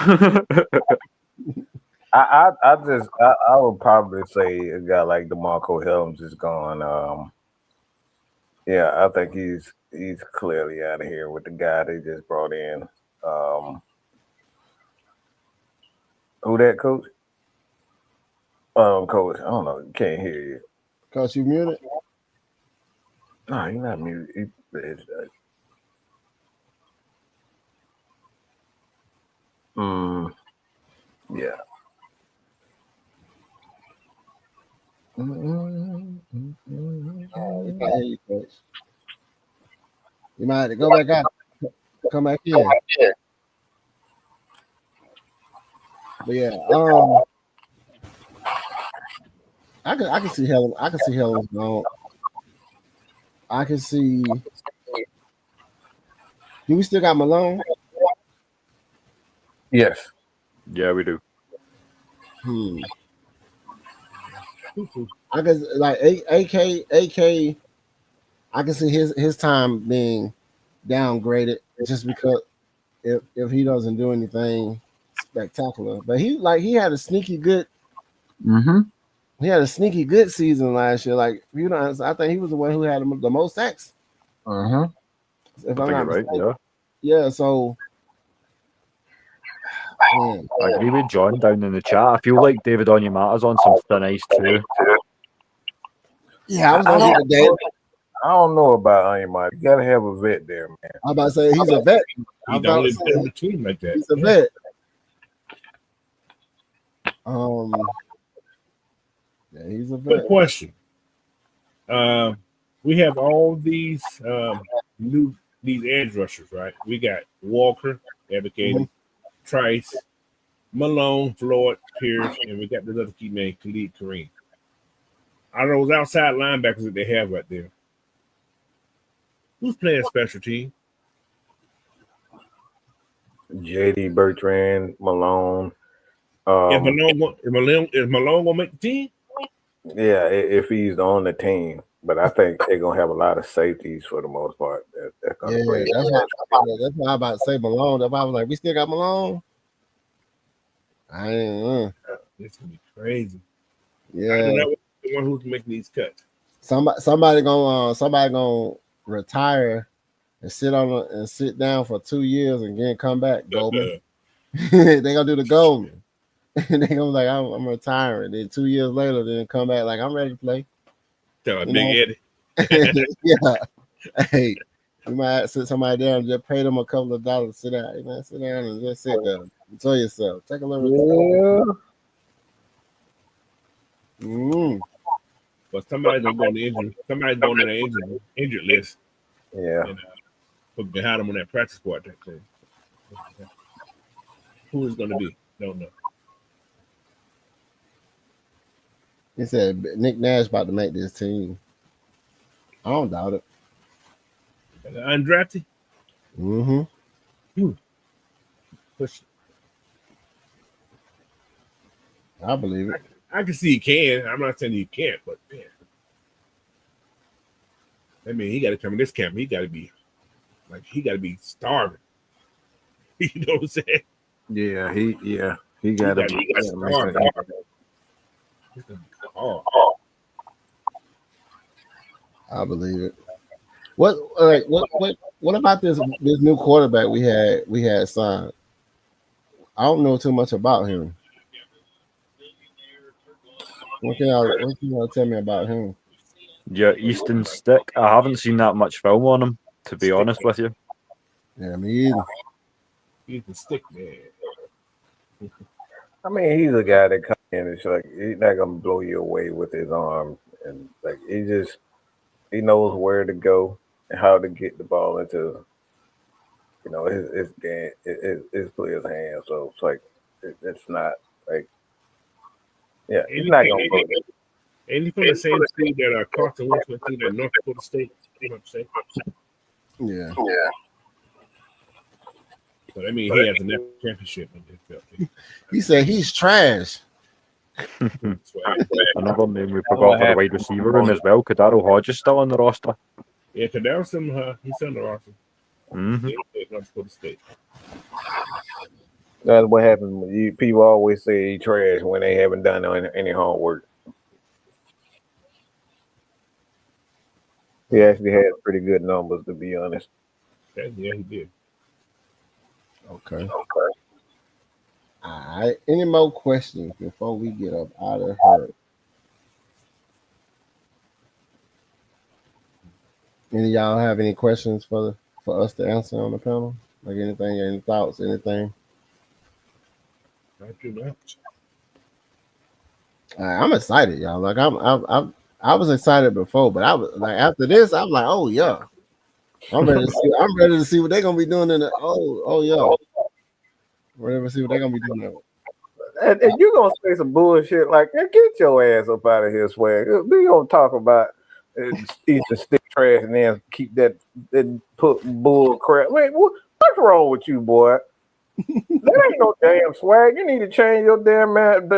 I would probably say a guy like DeMarco Helms is gone. Yeah, I think he's clearly out of here with the guy they just brought in. Who that, Coach? Coach, I don't know. Can't hear you. Coach, you muted? No, he's not muted. Yeah. You might have to go back out. Come back in. But yeah, I can see Helen. I can see Helen's gone. I can see. Do we still got Malone? Yes. Yeah, we do. I can like AK. I can see his time being downgraded just because if he doesn't do anything spectacular, but he had a sneaky good. He had a sneaky good season last year. Like I think he was the one who had the most sacks. If I'm not right, mistaken. Yeah. So. I agree with John down in the chat. I feel like David Onyemata's on some thin ice too. Yeah, I was gonna get the David. I don't know about Onyemata. You gotta have a vet there, man. I'm about to say he's a vet. He don't live on the team like that. He's a vet. Yeah, he's a vet. Good question. We have all these these edge rushers, right? We got Walker, advocating, Trice, Malone, Floyd, Pierce, and we got this other key name, Khalid Kareem. Out of those outside linebackers that they have right there, who's playing special team? JD Bertrand, Malone. Is Malone gonna make the team? Yeah, if he's on the team. But I think they're gonna have a lot of safeties for the most part. That's why I'm about to say Malone. That's why I was like, we still got Malone. I ain't know. It's gonna be crazy. Yeah, I know the one who's making these cuts. Somebody gonna retire and sit down for 2 years and then come back. Goldman. They gonna do the Goldman. They gonna be like, I'm retiring. Then 2 years later, then come back like I'm ready to play. Big Eddie. Yeah. Hey, you might sit somebody down and just pay them a couple of dollars. Sit down. Hey, man, sit down and just sit down. Enjoy yourself. Take a little. Yeah. But somebody's gonna go on the injury. Somebody's going on the injured list. Yeah. And put behind them on that practice squad. That thing. Who is going to be? Don't know. He said Nick Nash about to make this team. I don't doubt it. Undrafted? Push. I believe it. I can see he can. I'm not saying he can't, but man. I mean, he got to come in this camp. He got to be starving. You know what I'm saying? Yeah, he got to be starving. I believe it. What about this new quarterback we had signed? I don't know too much about him. What can y'all tell me about him? Yeah, Easton Stick. I haven't seen that much film on him, to be honest with you. Yeah, me either. He's the stick man. I mean, he's a guy that comes in and it's like he's not gonna blow you away with his arm, and like he knows where to go and how to get the ball into his game, his player's hands. So it's like it's not like he's not gonna blow you. And he's from the same school that Carson went to at North Dakota State. You know what I'm saying? Yeah. So that means he has a national championship in this belt. He said he's trash. Another name we forgot for the wide receiver room as well. Kadaro Hodge is still on the roster. Yeah, Kadar's he's on the roster. Mm-hmm. At North Dakota State. That's what happens. People always say he trash when they haven't done any homework. He actually had pretty good numbers, to be honest. Yeah, he did. Okay. All right. Any more questions before we get up out of here? Any of y'all have any questions for us to answer on the panel? Like anything, any thoughts, anything? Not too much. All right, I'm excited, y'all. Like I was excited before, but I was like after this, I'm like, oh yeah. I'm ready to see what they're gonna be doing in the yeah. Ready to see what they're gonna be doing. And you're gonna say some bullshit like, get your ass up out of here, Swag. We gonna talk about Eastern Stick trash and then keep that put bull crap. Wait, what's wrong with you, boy? That ain't no damn Swag. You need to change your damn man.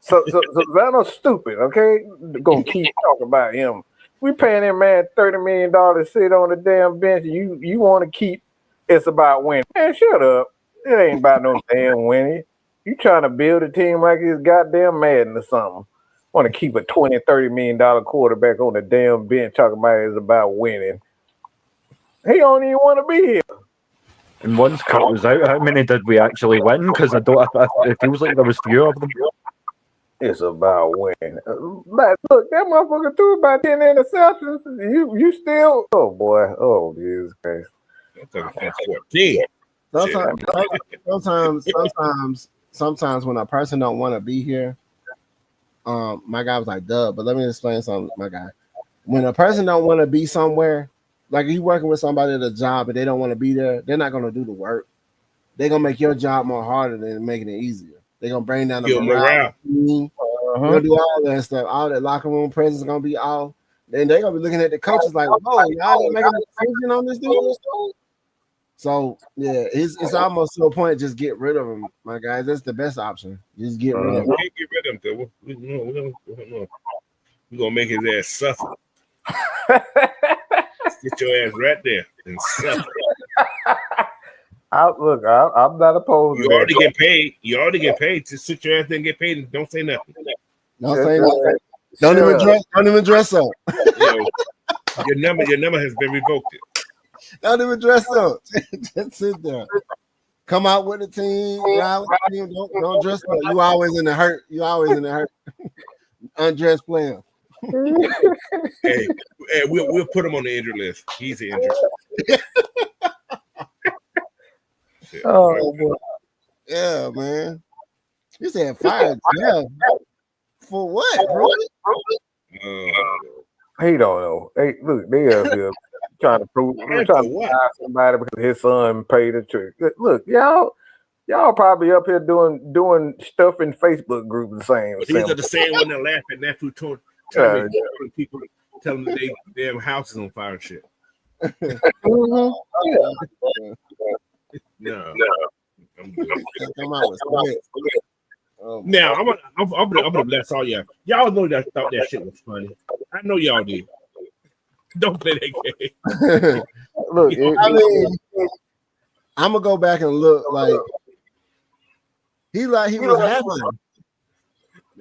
So Savannah's stupid, okay? Gonna keep talking about him. We paying him man $30 million to sit on the damn bench. You want to keep it's about winning. Man, shut up. It ain't about no damn winning. You trying to build a team like it's goddamn Madden or something. Want to keep a $20, $30 million quarterback on the damn bench talking about it's about winning. He don't even want to be here. And once Kurt was out, how many did we actually win? Because it feels like there was few of them. It's about winning. But look, that motherfucker threw about 10 interceptions. You still, oh boy, oh Jesus Christ. Sometimes when a person don't want to be here, my guy was like, duh, but let me explain something, my guy. When a person don't want to be somewhere, like you working with somebody at a job and they don't want to be there, they're not gonna do the work. They're gonna make your job more harder than making it easier. They're gonna bring down the morale. They'll do all that stuff. All that locker room presence gonna be off. Then they're gonna be looking at the coaches like, whoa, y'all ain't making a decision on this dude. So yeah, it's almost to a point. Just get rid of him, my guys. That's the best option. Just get rid of him. We can't get rid of him because we're gonna make his ass suffer. Get your ass right there and suffer. I'm not opposed. You already get paid. You already get paid. Just sit your ass there and get paid and don't say nothing. Don't say nothing. Don't even dress up. Your number has been revoked. Don't even dress up. Just sit there. Come out with the team. Ride with the team. Don't dress up. You always in the hurt. Undressed player. Hey, we'll put him on the injured list. He's injured. Oh boy. Yeah, man. You said fired. Yeah. For what, bro? He don't know. Hey, look, they are here trying to prove hire somebody because his son paid the trick. Look, y'all probably up here doing stuff in Facebook groups the same. These are the same one that laugh at nephew telling people telling them they damn houses on fire and shit. No. I'm good. Come out with split. Now I'm gonna bless all y'all. Y'all know that thought that shit was funny. I know y'all did. Don't play that game. Look, I'm gonna go back and look like he was happy.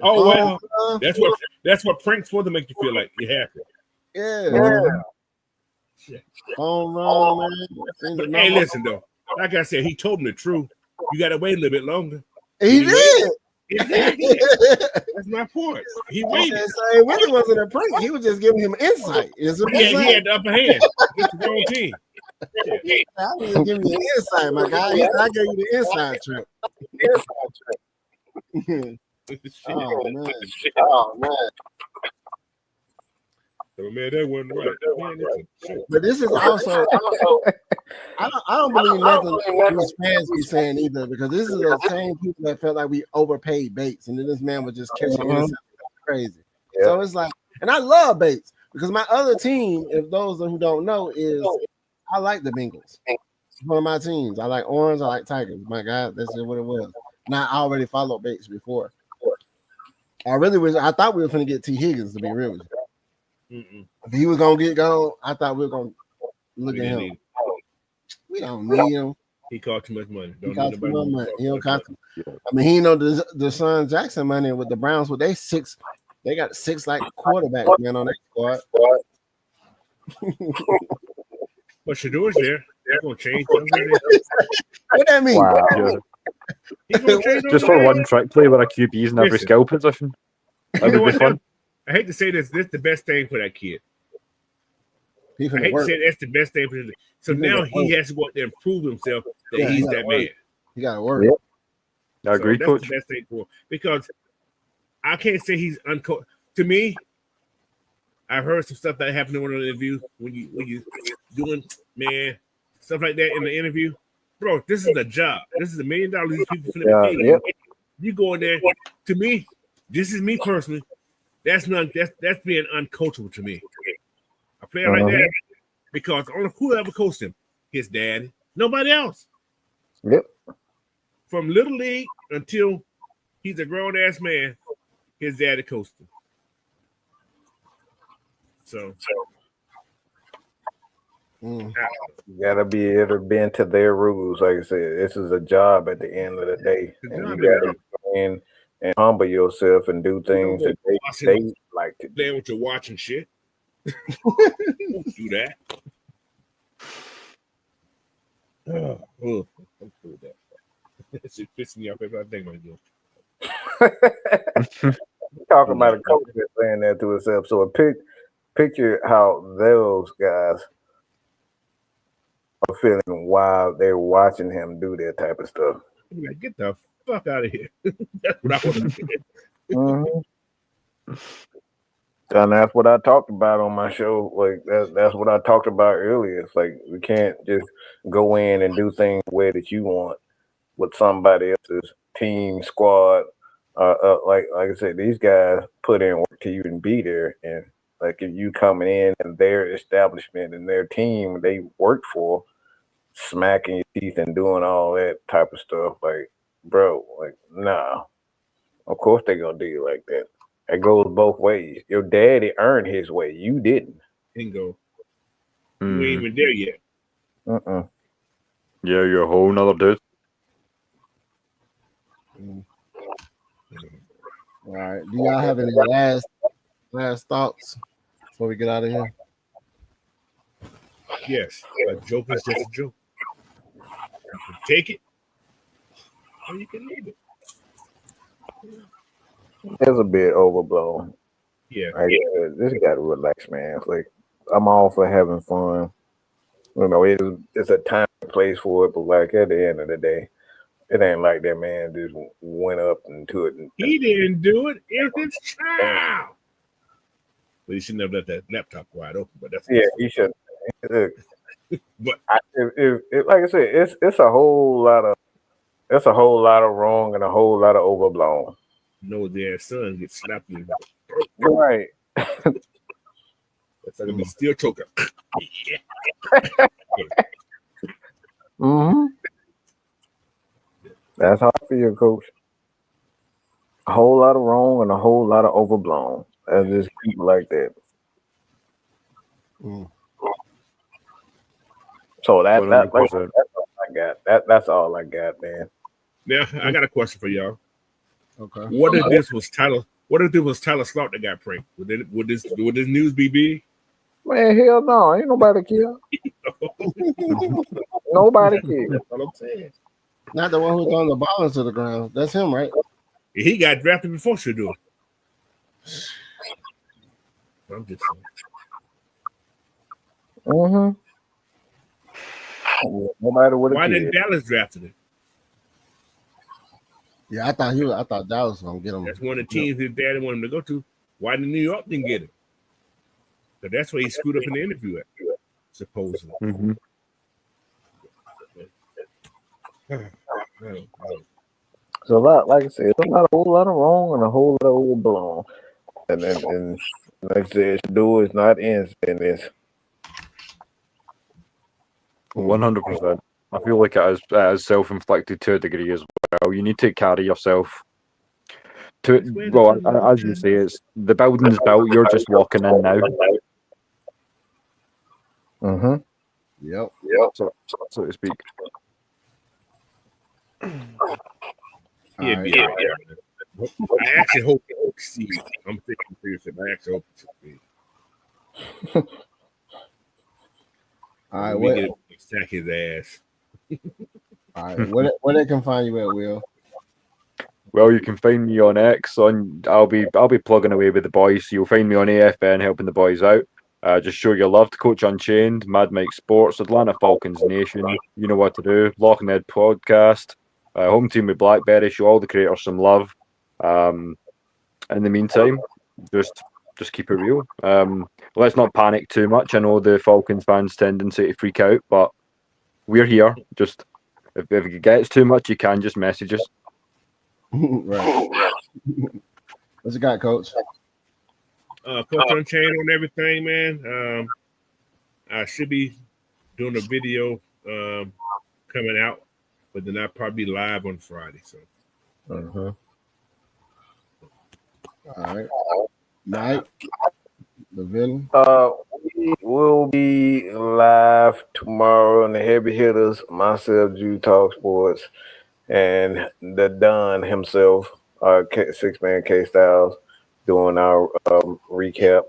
Oh well, that's what pranks for to make you feel like you're happy. Yeah. Oh no, man. But hey, listen though. Like I said, he told me the truth. You gotta wait a little bit longer. He did. Exactly. That's my point. He waited. So it really wasn't a prank. He was just giving him insight. Is what He had the upper hand. It's the wrong team. I was just giving you the insight, my guy. I gave you the inside trick. Oh man. So man, that wasn't right. But this is also I don't believe nothing these fans be saying either, because this is the same people that felt like we overpaid Bates, and then this man was just catching interceptions crazy. Yeah. So it's like, and I love Bates because my other team, if those who don't know, is I like the Bengals. It's one of my teams. I like Orange, I like Tigers. My God, that's just what it was. Now I already followed Bates before. I thought we were going to get T. Higgins, to be real with you. If he was gonna get gone, I thought we were gonna look at him. We don't need him. He cost too much money. He cost too much money. He don't cost. I mean, he know the Deshaun Jackson money with the Browns. With they got 6 like quarterbacks man on that squad. But Shadour's there. They're gonna change. What that mean? Wow. Just for one trick play with a QB's in every skill position. That would be fun. I hate to say this. This is the best thing for that kid. I hate to say that's the best thing for him. So now he has to go out there and prove himself that he's that man. He got to work. Yep. I agree, that's Coach. The best thing for him. Because I can't say he's uncoached. To me, I've heard some stuff that happened in one of the interviews when you doing stuff like that in the interview. Bro, this is a job. This is $1 million. These people finna be paid. You go in there. To me, this is me personally. That's being uncoachable to me. A player like that, because only whoever coached him, his dad, nobody else. Yep. From little league until he's a grown ass man, his daddy coached him. So you gotta be able to bend to their rules. Like I said, this is a job at the end of the day, and you gotta go in and humble yourself and do things that they like to do. Playing with your watch and shit. Do that. I'm cool with that. It's pissing me off every thing I do. Talking about a coach that's saying that to himself. So picture how those guys are feeling while they're watching him do that type of stuff. Like, get the fuck out of here. That's what I want to do. And that's what I talked about on my show. Like that's what I talked about earlier. It's like we can't just go in and do things the way that you want with somebody else's team, squad. Like I said, these guys put in work to even be there. And like if you coming in and their establishment and their team they work for, smacking your teeth and doing all that type of stuff, like, bro, like, nah. Of course they're gonna do you like that. It goes both ways. Your daddy earned his way. You didn't. Bingo. You ain't even there yet. Yeah, you're a whole nother dude. All right. Do y'all have any last thoughts before we get out of here? Yes. A joke is just a joke. You can take it or you can leave it. It's a bit overblown. Yeah. Like, this got to relax, man. It's like, I'm all for having fun. You know, it's a time and place for it, but like at the end of the day, it ain't like that man just went up into it. He didn't do it. It was his child. Well, he shouldn't have let that laptop wide open, but that's he should. But like I said, it's a whole lot of wrong and a whole lot of overblown. No, their son gets slapped in. Right. That's gonna be steel choker. That's how I feel, Coach. A whole lot of wrong and a whole lot of overblown. And just keep like that. So that's all I got. That's all I got, man. Now I got a question for y'all. Okay. What if this was Tyler Slaughter that got pranked? Would this news be big? Man, hell no. Ain't nobody care. Nobody cares. That's what I'm saying. Not the one who throwing the ball into the ground. That's him, right? He got drafted before Shador. I'm just saying. Mm-hmm. No matter what Why it didn't is. Dallas drafted him? Yeah, I thought Dallas was gonna get him. That's one of the teams his daddy wanted him to go to. Why did New York didn't get him? But that's why he screwed up in the interview at, supposedly. Mm-hmm. So, like I said, it's not a whole lot of wrong and a whole lot of overblown. And like I said, Shador is not in this. 100%. I feel like it is self-inflicted to a degree as well. You need to carry yourself. Well, as you say, it's the building's built. You're just walking in now, Mm-hmm. Yep. so to speak. Yeah, All be right. all right. I actually hope he succeeds. I'm thinking seriously. I actually hope he succeeds. All right. We get to sack his ass. All right. Where they can find you at, Will? Well, you can find me on X. I'll be plugging away with the boys. So you'll find me on AFN helping the boys out. Just show your love to Coach Unchained, Mad Mike Sports, Atlanta Falcons Nation. You know what to do. Lochness Podcast, Home Team with Blackberry. Show all the creators some love. In the meantime, just keep it real. Let's not panic too much. I know the Falcons fans' tendency to freak out, but we're here. Just if it gets too much, you can just message us. Right. What you got, Coach? Coach Unchained on everything, man. I should be doing a video coming out, but then I'll probably be live on Friday. So. Uh-huh. All right. Mike, the villain. We will be live tomorrow on the Heavy Hitters, myself, Jude Talk Sports, and the Don himself, 6-man K-Styles, doing our recap.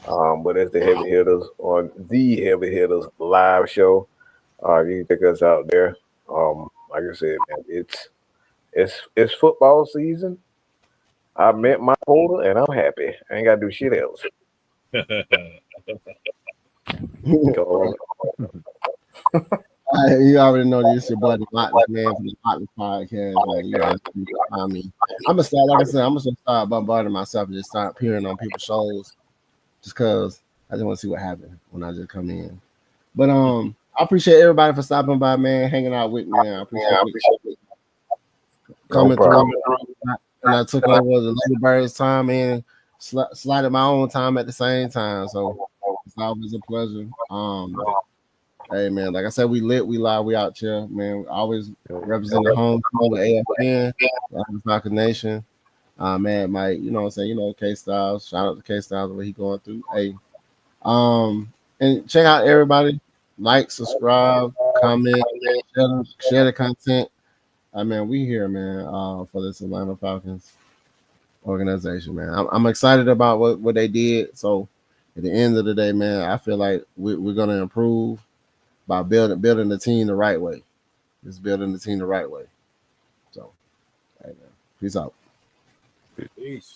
But it's the Heavy Hitters on the Heavy Hitters live show. You can check us out there. Like I said, man, it's football season. I met my quota and I'm happy. I ain't gotta do shit else. You already know this your buddy Lochness, man, from the Lochness Podcast. Man, you know, I mean, I'm gonna start, like I said, I'm gonna start bombarding myself and just start appearing on people's shows, just cause I just want to see what happens when I just come in. But I appreciate everybody for stopping by, man, hanging out with me. Man. I appreciate it. Coming through. And I took over the Lady Birds time and slided my own time at the same time. So it's always a pleasure. Hey man, like I said, we lit, we live, we out here, man. Always represent the home team with AFN, the Falcon Nation. Man, Mike, you know what I'm saying? You know, K Styles. Shout out to K Styles, what he going through. Hey, and check out everybody. Like, subscribe, comment, share the content. Man, we here, man, for this Atlanta Falcons organization, man. I'm excited about what they did. So at the end of the day, man, I feel like we're gonna improve by building the team the right way. Just building the team the right way. So, hey man, peace out. Peace.